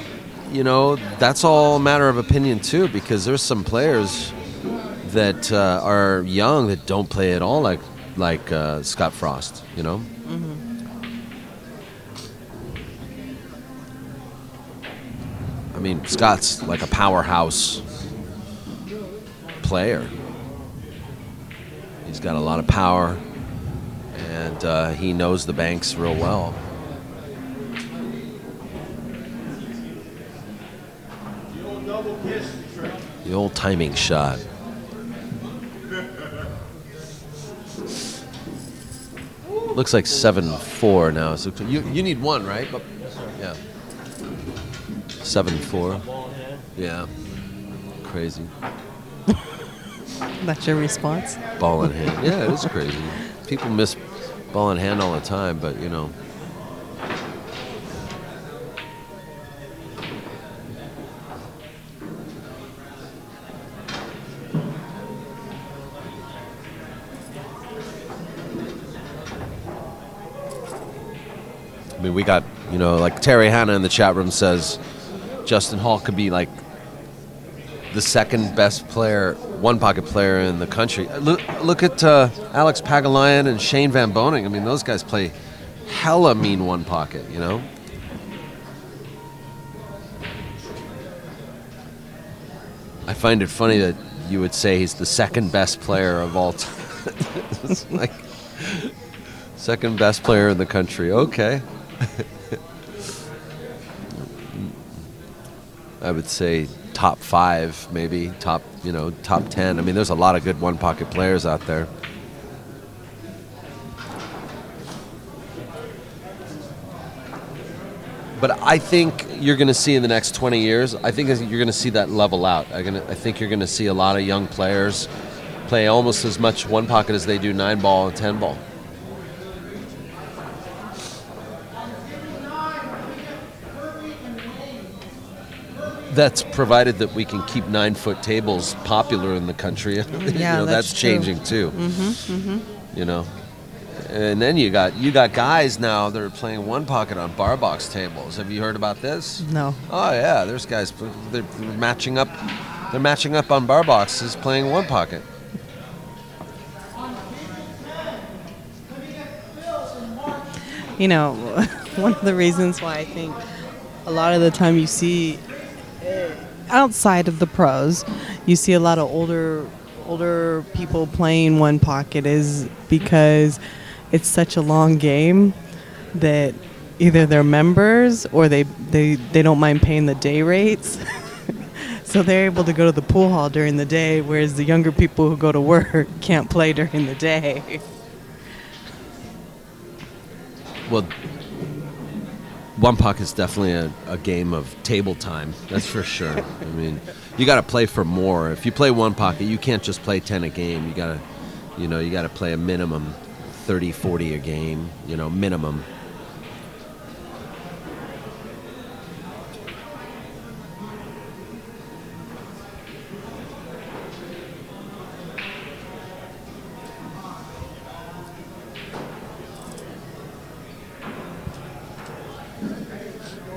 that's all a matter of opinion too, because there's some players that are young that don't play at all like Scott Frost, I mean, Scott's like a powerhouse player. He's got a lot of power, and he knows the banks real well. The old timing shot. Looks like 7-4 now. So you need one, right? Yeah. 7-4. Yeah. Crazy. That's your response? Ball in hand. Yeah, it is crazy. People miss ball in hand all the time, but mean, we got, like Terry Hanna in the chat room says Justin Hall could be like the second best player, one pocket player in the country. Look at Alex Pagulayan and Shane Van Boning. I mean, those guys play hella mean one pocket, I find it funny that you would say he's the second best player of all time. It's like second best player in the country. Okay. I would say top 5, maybe top 10. I mean, there's a lot of good one pocket players out there. But I think you're going to see in the next 20 years, I think you're going to see that level out. I think you're going to see a lot of young players play almost as much one pocket as they do 9-ball and 10-ball. That's provided that we can keep 9-foot tables popular in the country. Yeah, that's true. changing too. And then you got guys now that are playing one pocket on bar box tables. Have you heard about this? No. Oh yeah, there's guys. They're matching up. They're matching up on bar boxes, playing one pocket. One of the reasons why I think a lot of the time you see outside of the pros, you see a lot of older people playing one pocket is because it's such a long game that either they're members or they don't mind paying the day rates. So they're able to go to the pool hall during the day, whereas the younger people who go to work can't play during the day. Well, one pocket's definitely a game of table time. That's for sure. I mean, you got to play for more. If you play one pocket, you can't just play 10 a game. You got to play a minimum 30, 40 a game, minimum.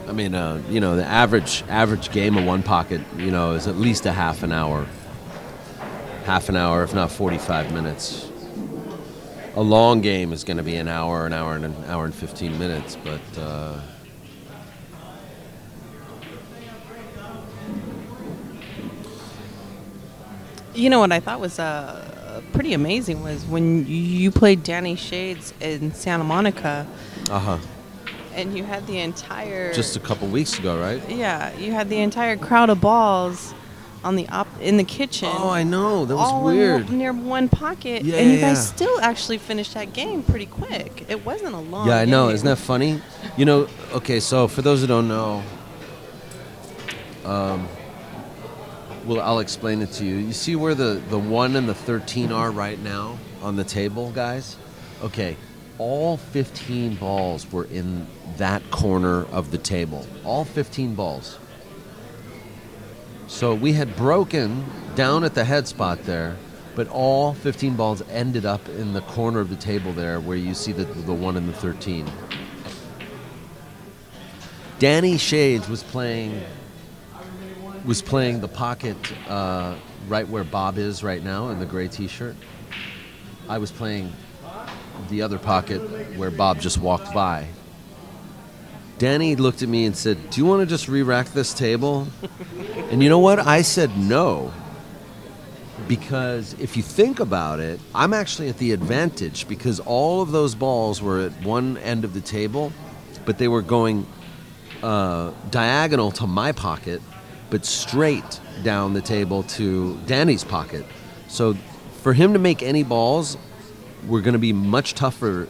I mean, the average game of one pocket, is at least a half an hour, if not 45 minutes. A long game is going to be an hour and 15 minutes, but What I thought was pretty amazing was when you played Danny Shades in Santa Monica. And you had the entire... Just a couple weeks ago, right? Yeah, you had the entire crowd of balls on in the kitchen. Oh, I know. That was all weird. Near one pocket. Yeah, and you yeah, guys still actually finished that game pretty quick. It wasn't a long Yeah, I know. game. Isn't that funny? Okay, so for those who don't know, I'll explain it to you. You see where the 1 and the 13 are right now on the table, guys? Okay. All 15 balls were in that corner of the table. All 15 balls. So we had broken down at the head spot there, but all 15 balls ended up in the corner of the table there where you see the 1 and the 13. Danny Shades was playing the pocket right where Bob is right now in the gray t-shirt. I was playing the other pocket where Bob just walked by. Danny looked at me and said, "Do you want to just re-rack this table?" And you know what? I said no. Because if you think about it, I'm actually at the advantage because all of those balls were at one end of the table, but they were going diagonal to my pocket, but straight down the table to Danny's pocket. So for him to make any balls were going to be much tougher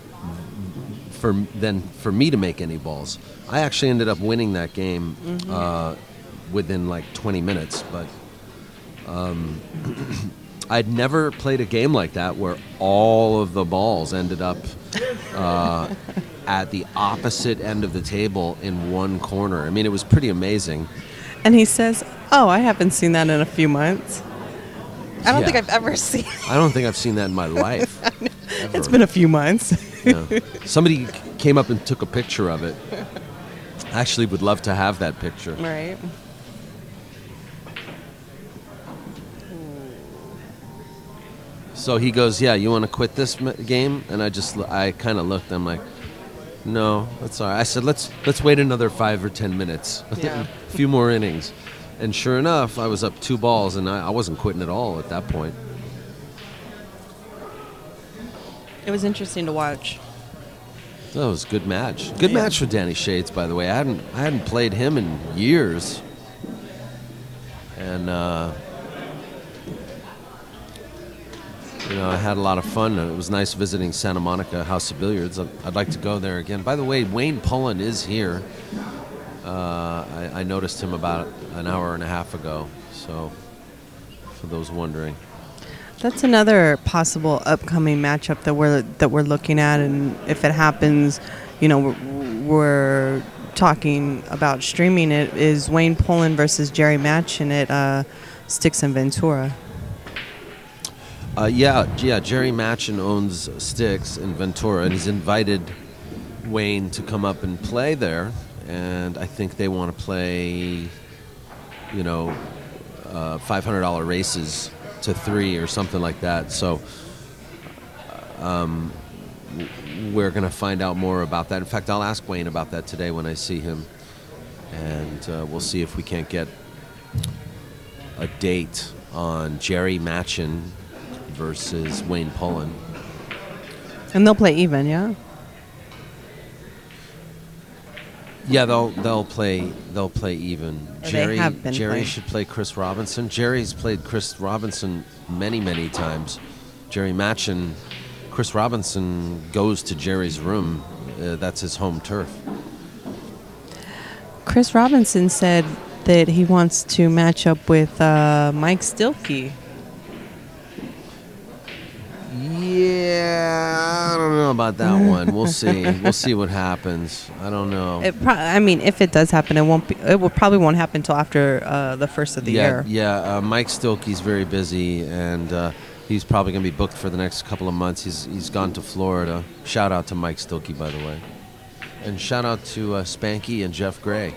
than for me to make any balls. I actually ended up winning that game within like 20 minutes, but I'd never played a game like that where all of the balls ended up at the opposite end of the table in one corner. I mean, it was pretty amazing. And he says, "Oh, I haven't seen that in a few months." I don't think I've ever seen it. I don't think I've seen that in my life. It's been a few months. Yeah. Somebody came up and took a picture of it. I actually would love to have that picture. Right. So he goes, yeah, you want to quit this game? And I kind of looked. I'm like, no, that's all right. I said, let's wait another 5 or 10 minutes, Yeah. a few more innings. And sure enough, I was up 2 balls, and I wasn't quitting at all at that point. It was interesting to watch. That was a good match. Good match for Danny Shades, by the way. I hadn't played him in years. And I had a lot of fun. It was nice visiting Santa Monica House of Billiards. I'd like to go there again. By the way, Wayne Pullen is here. I noticed him about an hour and a half ago. So, for those wondering. That's another possible upcoming matchup that we're looking at, and if it happens, we're talking about streaming it. Is Wayne Pullen versus Jerry Machin at Sticks and Ventura? Jerry Machin owns Sticks in Ventura, and he's invited Wayne to come up and play there. And I think they want to play, $500 races to 3 or something like that. So we're going to find out more about that. In fact, I'll ask Wayne about that today when I see him, and we'll see if we can't get a date on Jerry Machin versus Wayne Pullen. And they'll play even, yeah? Yeah, they'll play even. Or they have been Jerry playing. should play Chris Robinson. Jerry's played Chris Robinson many times. Jerry Machin, Chris Robinson goes to Jerry's room. That's his home turf. Chris Robinson said that he wants to match up with Mike Stilkey. Yeah, I don't know about that one. We'll see. We'll see what happens. I don't know. If it does happen, it probably won't happen until after the first of the year. Yeah, Mike Stilkey's very busy, and he's probably going to be booked for the next couple of months. He's gone to Florida. Shout out to Mike Stilkey, by the way. And shout out to Spanky and Jeff Gray.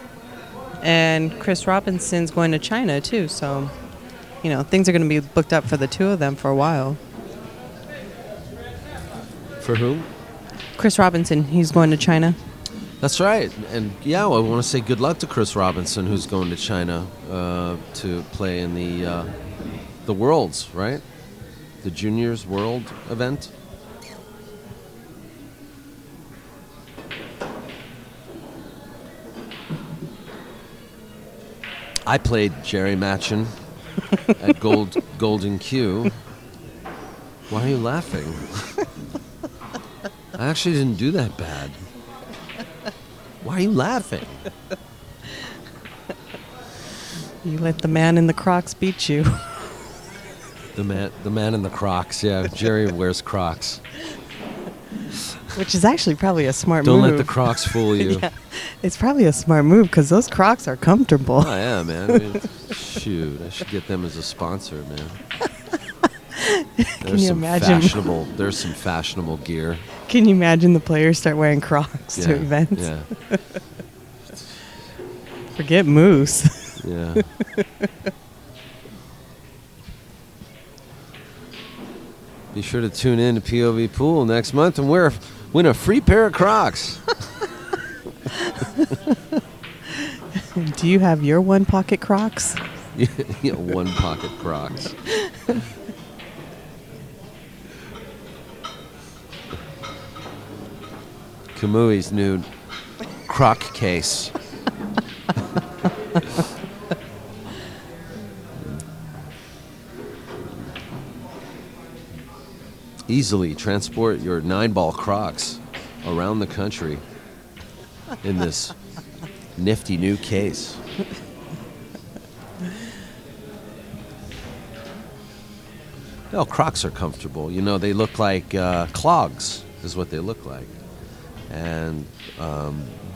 And Chris Robinson's going to China, too. So, things are going to be booked up for the two of them for a while. For whom? Chris Robinson, he's going to China. That's right. And, I want to say good luck to Chris Robinson, who's going to China to play in the Worlds, right? The Juniors World event. I played Jerry Machin at Golden Q. Why are you laughing? I actually didn't do that bad. Why are you laughing? You let the man in the Crocs beat you. The man in the Crocs, yeah. Jerry wears Crocs. Which is actually probably a smart Don't move. let the Crocs fool you. Yeah, it's probably a smart move because those Crocs are comfortable. Oh, yeah, man. I mean, shoot, I should get them as a sponsor, man. Can you imagine? There's some fashionable gear. Can you imagine the players start wearing Crocs to events? Yeah. Forget Moose. Yeah. Be sure to tune in to POVPOOL next month and win a free pair of Crocs. Do you have your one pocket Crocs? Yeah, one pocket Crocs. Kamui's new Croc case. Easily transport your 9-ball Crocs around the country in this nifty new case. No, Crocs are comfortable. They look like clogs is what they look like. And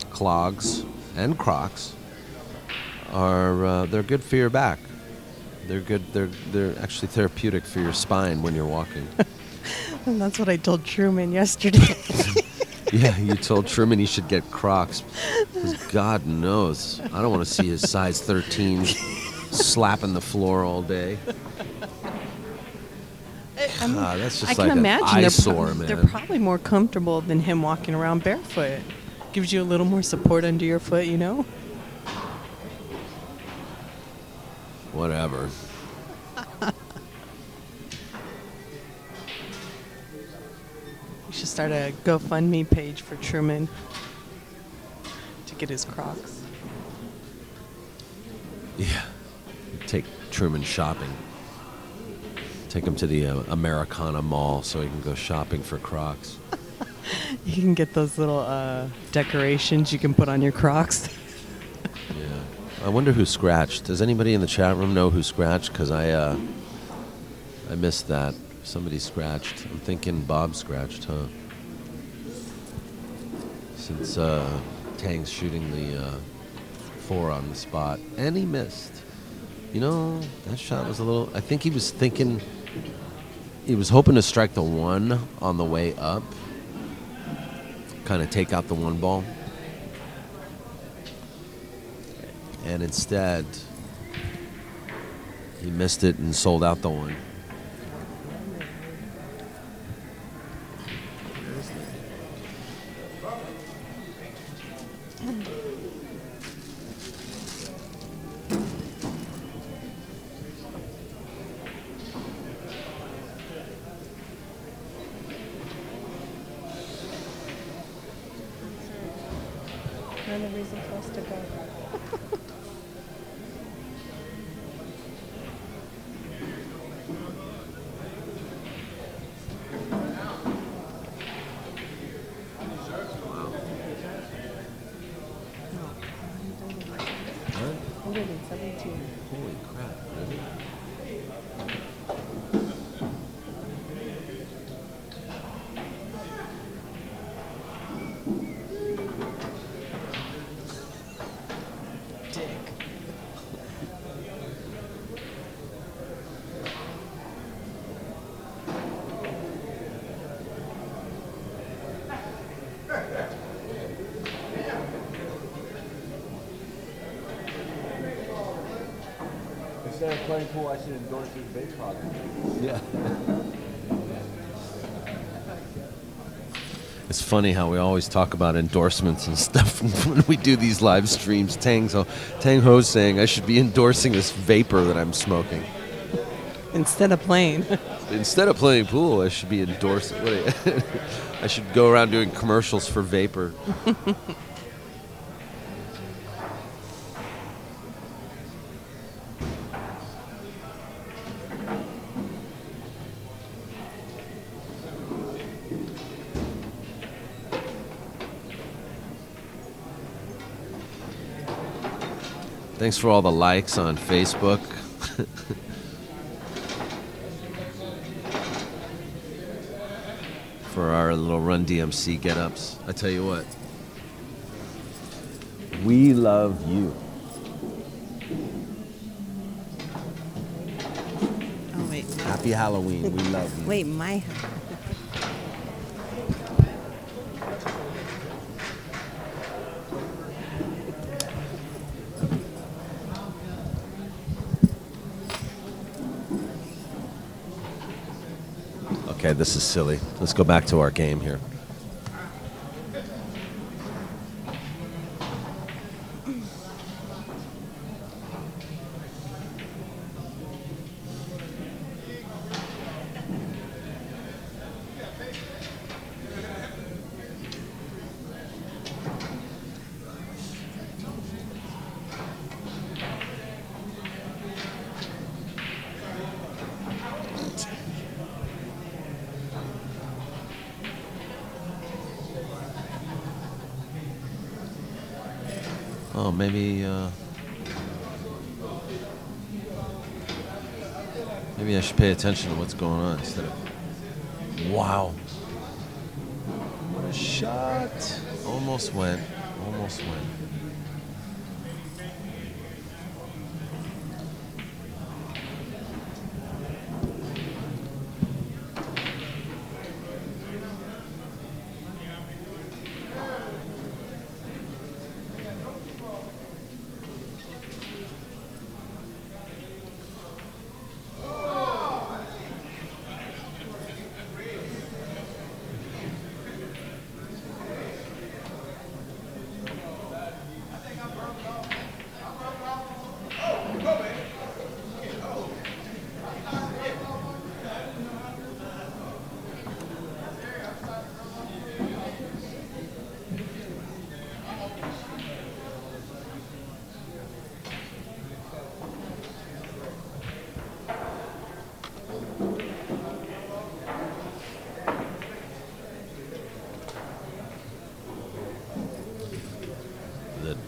clogs and Crocs they're good for your back. They're good. They're actually therapeutic for your spine when you're walking. And that's what I told Truman yesterday. Yeah, you told Truman he should get Crocs. 'Cause God knows, I don't want to see his size 13 slapping the floor all day. God, that's just I can like imagine an eyesore, they're man. probably more comfortable than him walking around barefoot. Gives you a little more support under your foot, you know? Whatever. You should start a GoFundMe page for Truman to get his Crocs. Yeah. Take Truman shopping. Take him to the Americana Mall so he can go shopping for Crocs. You can get those little decorations you can put on your Crocs. Yeah. I wonder who scratched. Does anybody in the chat room know who scratched? Because I missed that. Somebody scratched. I'm thinking Bob scratched, huh? Since Tang's shooting the 4 on the spot. And he missed. You know, that shot was a little... I think he was thinking... He was hoping to strike the 1 on the way up. Kind of take out the 1 ball. And instead, he missed it and sold out the 1. Another reason for us to go. Holy crap, really? Instead of playing pool, I should endorse his vape product. Yeah. It's funny how we always talk about endorsements and stuff when we do these live streams. Tang Ho's saying I should be endorsing this vapor that I'm smoking. Instead of playing. Instead of playing pool, I should be endorsing. I should go around doing commercials for vapor. Thanks for all the likes on Facebook. For our little Run DMC get-ups. I tell you what. We love you. Oh, wait. Happy Halloween. We love you. Wait, my... Okay, this is silly. Let's go back to our game here. Oh, maybe I should pay attention to what's going on instead of... Wow. What a shot. Almost went. Almost went.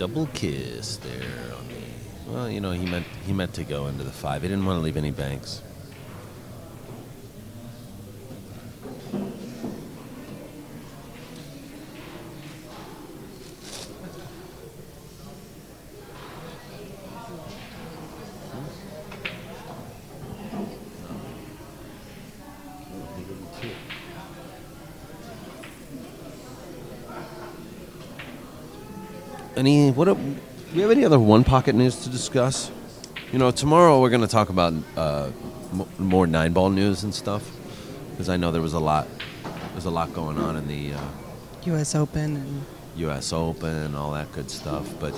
double kiss there on the. Well, you know, he meant to go into the 5. He didn't want to leave any banks. Do we have any other one pocket news to discuss? You know, tomorrow we're going to talk about more 9-ball news and stuff, because I know there's a lot going on in the U.S. Open and U.S. Open and all that good stuff. But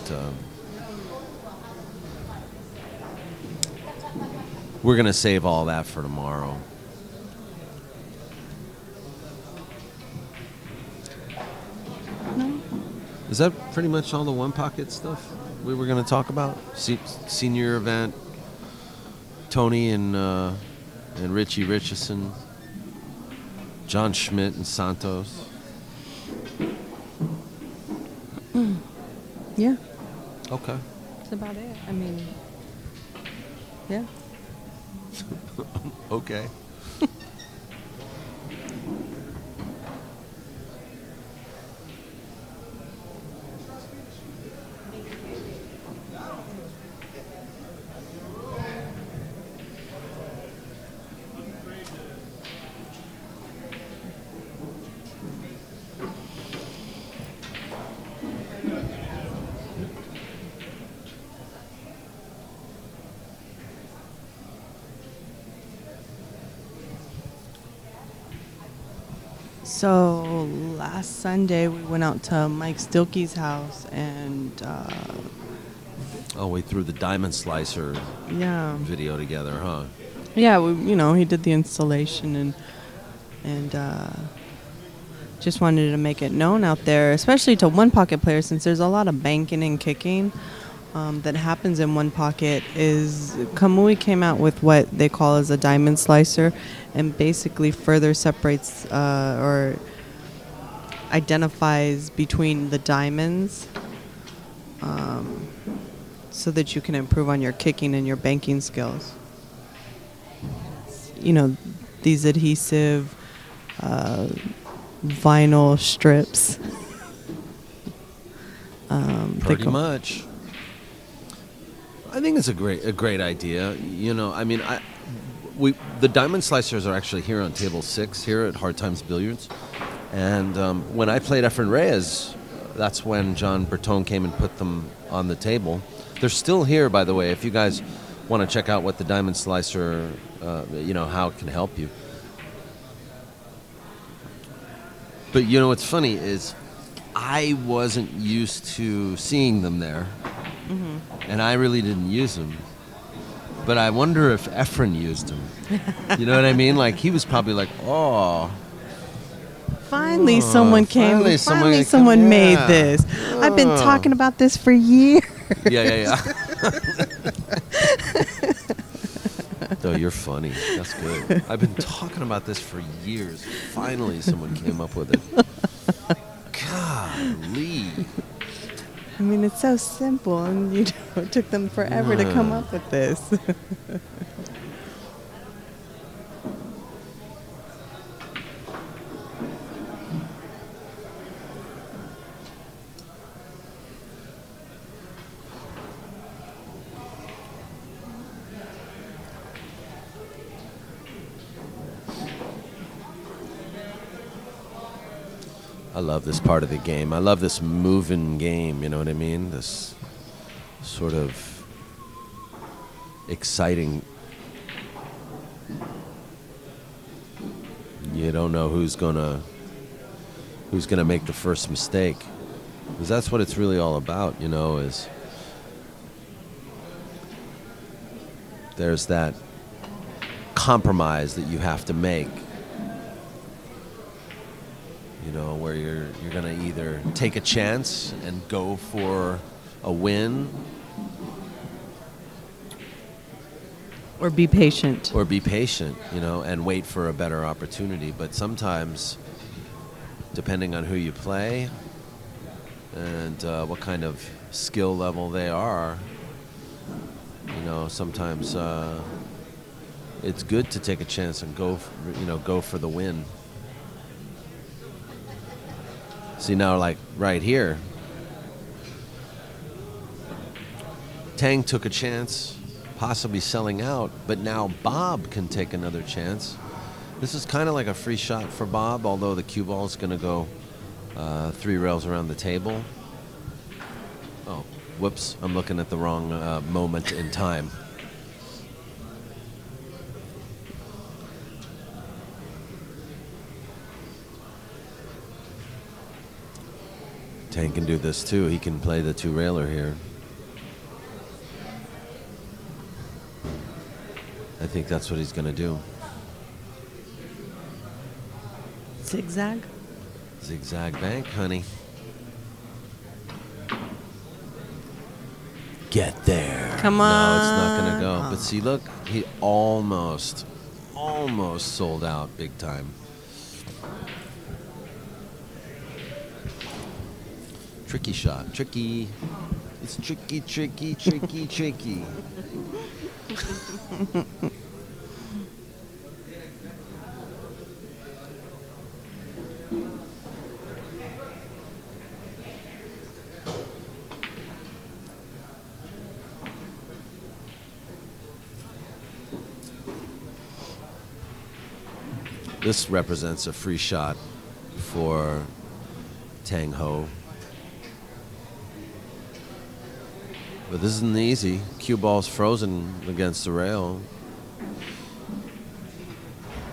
we're going to save all that for tomorrow. Is that pretty much all the one pocket stuff we were going to talk about? Senior event, Tony and Richie Richardson, John Schmidt and Santos. yeah, Okay. that's about it. I mean, yeah. Okay. So last Sunday we went out to Mike Stilkey's house and We threw the diamond slicer yeah, video together, huh? yeah, he did the installation and just wanted to make it known out there, especially to one pocket players, since there's a lot of banking and kicking that happens in one pocket. Is Kamui came out with what they call as a diamond slicer, and basically further separates or identifies between the diamonds, so that you can improve on your kicking and your banking skills. You know, these adhesive vinyl strips. Pretty much. I think it's a great idea. You know, I mean, the diamond slicers are actually here on table 6 here at Hard Times Billiards, and when I played Efren Reyes, that's when John Bertone came and put them on the table. They're still here, by the way, if you guys want to check out what the diamond slicer, how it can help you. But you know what's funny is I wasn't used to seeing them there, and I really didn't use them. But I wonder if Efren used them. You know what I mean? Like, he was probably like, oh. Finally, someone came. Finally, came, someone made yeah. this. I've been talking about this for years. Yeah. Oh, you're funny. That's good. I've been talking about this for years. Finally, someone came up with it. Golly. I mean, it's so simple, and it took them forever to come up with this. I love this part of the game. I love this moving game, you know what I mean? This sort of exciting. You don't know who's gonna make the first mistake. Because that's what it's really all about, you know, is there's that compromise that you have to make. You know, where you're going to either take a chance and go for a win, Or be patient. you know, and wait for a better opportunity. But sometimes, depending on who you play and what kind of skill level they are, sometimes it's good to take a chance and go for the win. See, now, like right here, Tang took a chance, possibly selling out, but now Bob can take another chance. This is kind of like a free shot for Bob, although the cue ball is going to go 3 rails around the table. Oh, whoops, I'm looking at the wrong moment in time. Tang can do this too. He can play the 2-railer here. I think that's what he's going to do. Zigzag? Zigzag bank, honey. Get there. Come No, on. it's not going to go. Oh. But see, look, he almost sold out big time. Tricky shot. Tricky. It's tricky, tricky, tricky, tricky. This represents a free shot for Tang Ho. But this isn't easy. Cue ball's frozen against the rail.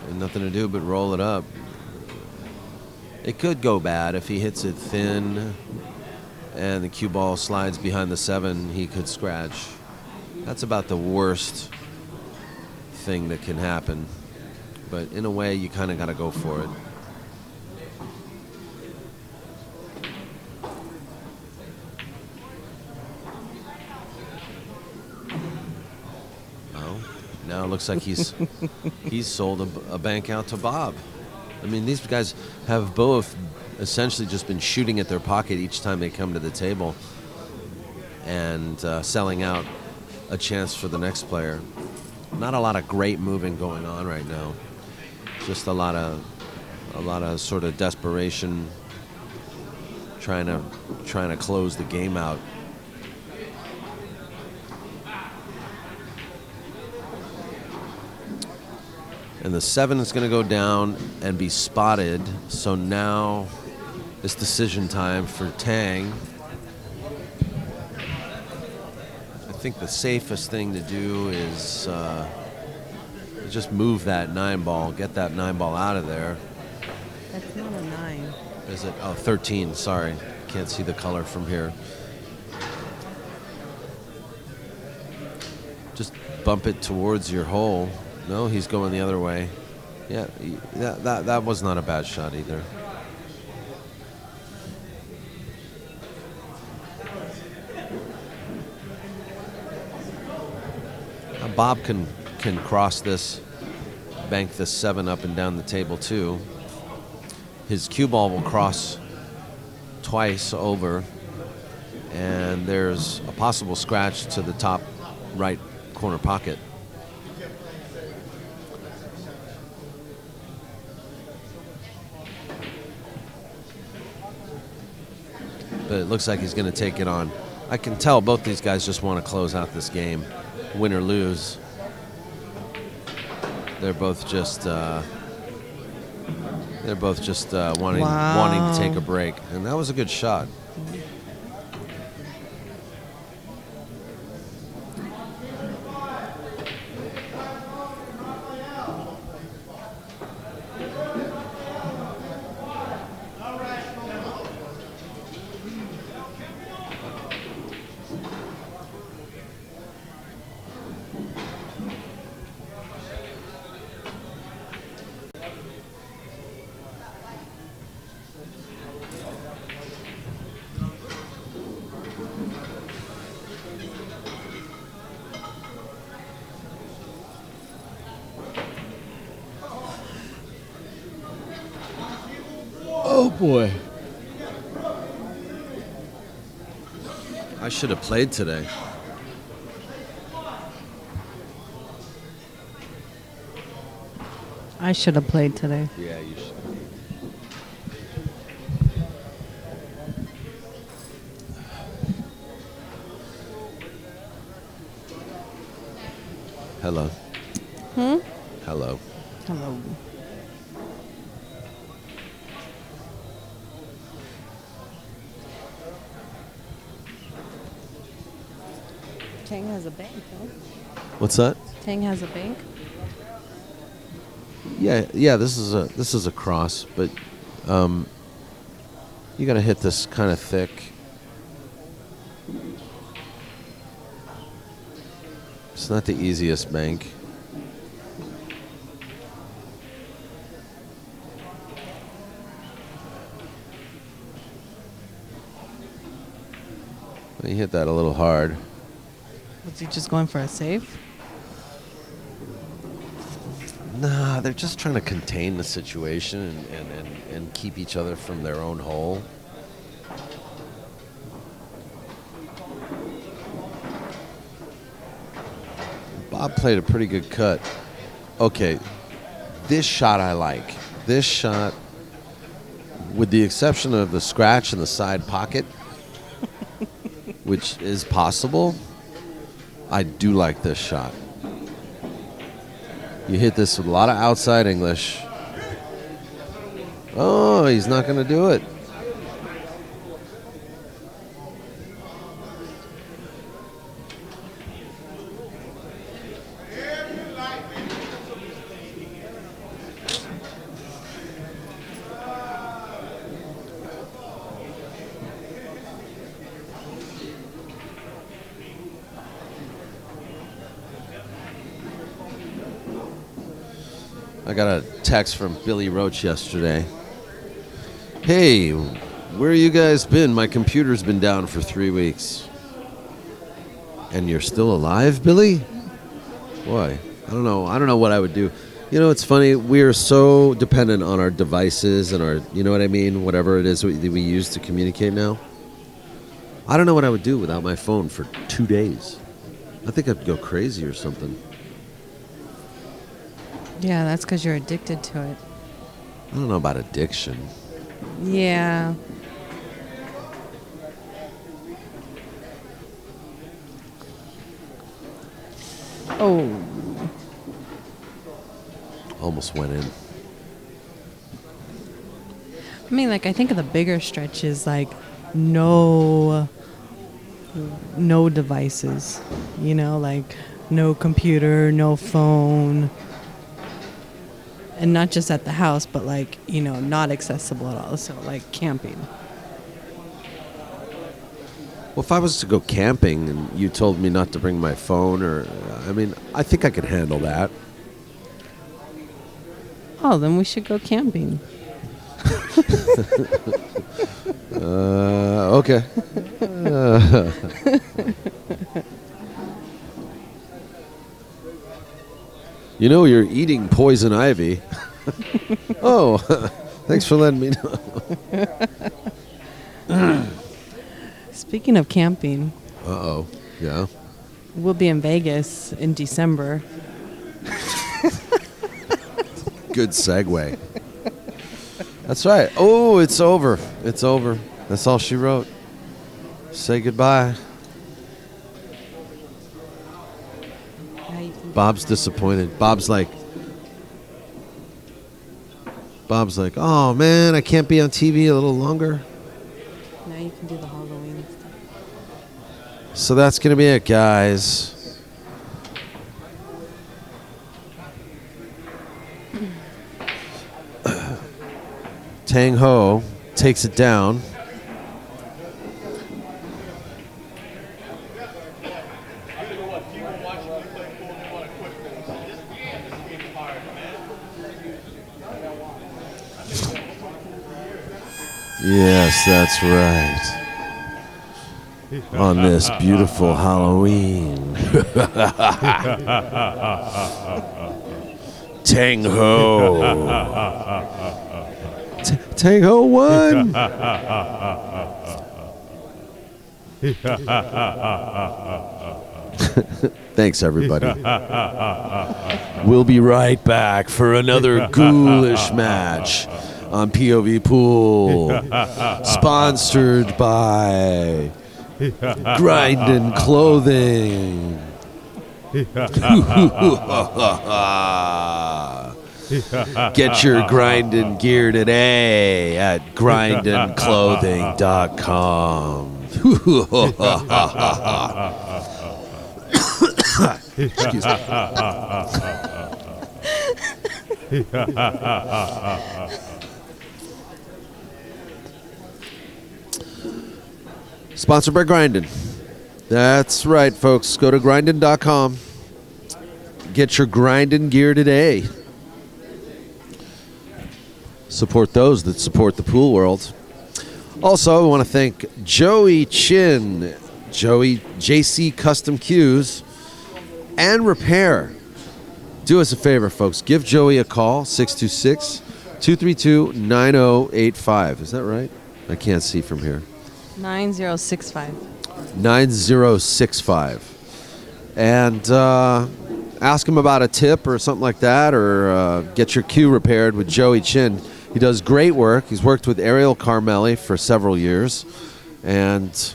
And nothing to do but roll it up. It could go bad if he hits it thin and the cue ball slides behind the 7. He could scratch. That's about the worst thing that can happen. But in a way, you kind of got to go for it. Now it looks like he's sold a bank out to Bob. I mean, these guys have both essentially just been shooting at their pocket each time they come to the table and selling out a chance for the next player. Not a lot of great moving going on right now. Just a lot of sort of desperation, trying to close the game out. And the 7 is going to go down and be spotted. So now it's decision time for Tang. I think the safest thing to do is just move that 9 ball, get that 9 ball out of there. That's not a 9. Is it? Oh, 13, sorry. Can't see the color from here. Just bump it towards your hole. No, he's going the other way. Yeah, that was not a bad shot either. Bob can cross this, bank this 7 up and down the table too. His cue ball will cross twice over, and there's a possible scratch to the top right corner pocket. But it looks like he's going to take it on. I can tell both these guys just want to close out this game, win or lose. They're both just wanting to take a break, and that was a good shot. Oh boy. I should have played today. I should have played today. Yeah, you should. Hello. Hello. Hello. Tang has a bank, huh? What's that? Tang has a bank. Yeah. This is a cross, but you gotta hit this kind of thick. It's not the easiest bank. You hit that a little hard. Was he just going for a save? Nah, they're just trying to contain the situation and keep each other from their own hole. Bob played a pretty good cut. Okay, this shot I like. This shot, with the exception of the scratch in the side pocket, which is possible, I do like this shot. You hit this with a lot of outside English. Oh, he's not going to do it. I got a text from Billy Roach yesterday. Hey, where you guys been? My computer's been down for 3 weeks. And you're still alive, Billy? Boy, I don't know what I would do. You know, it's funny. We are so dependent on our devices and our, you know what I mean? Whatever it is we use to communicate now. I don't know what I would do without my phone for 2 days. I think I'd go crazy or something. Yeah, that's because you're addicted to it. I don't know about addiction. Yeah. Oh. Almost went in. I mean, like, I think of the bigger stretches, like, no devices, you know, like, no computer, no phone. And not just at the house, but, like, you know, not accessible at all. So, like, camping. Well, if I was to go camping and you told me not to bring my phone I think I could handle that. Oh, then we should go camping. Okay. You know you're eating poison ivy. Oh, thanks for letting me know. Speaking of camping. Uh-oh. Yeah. We'll be in Vegas in December. Good segue. That's right. Oh, it's over. It's over. That's all she wrote. Say goodbye. Bob's disappointed. Bob's like, oh man, I can't be on TV a little longer. Now you can do the Halloween stuff. So that's going to be it, guys. Tang Hoa takes it down. Yes, that's right. On this beautiful Halloween. Tang Hoa. Tang Hoa won. Thanks, everybody. We'll be right back for another ghoulish match on POV Pool, sponsored by Grindin' Clothing. Get your grindin' gear today at grindin'clothing.com. Excuse me. Sponsored by Grindin'. That's right, folks. Go to grindin.com. Get your grindin' gear today. Support those that support the pool world. Also, I want to thank Joey Chin, JC Custom Cues, and Repair. Do us a favor, folks. Give Joey a call, 626-232-9085. Is that right? I can't see from here. 9065. 9065. And ask him about a tip or something like that, or get your cue repaired with Joey Chin. He does great work. He's worked with Ariel Carmelli for several years, and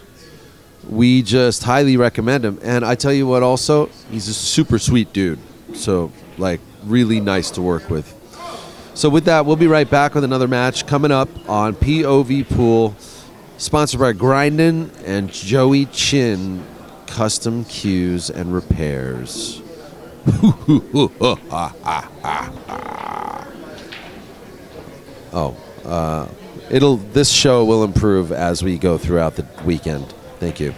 we just highly recommend him. And I tell you what, also, he's a super sweet dude. So, like, really nice to work with. So with that, we'll be right back with another match coming up on POV Pool, sponsored by Grindin' and Joey Chin Custom Cues and Repairs. This show will improve as we go throughout the weekend. Thank you.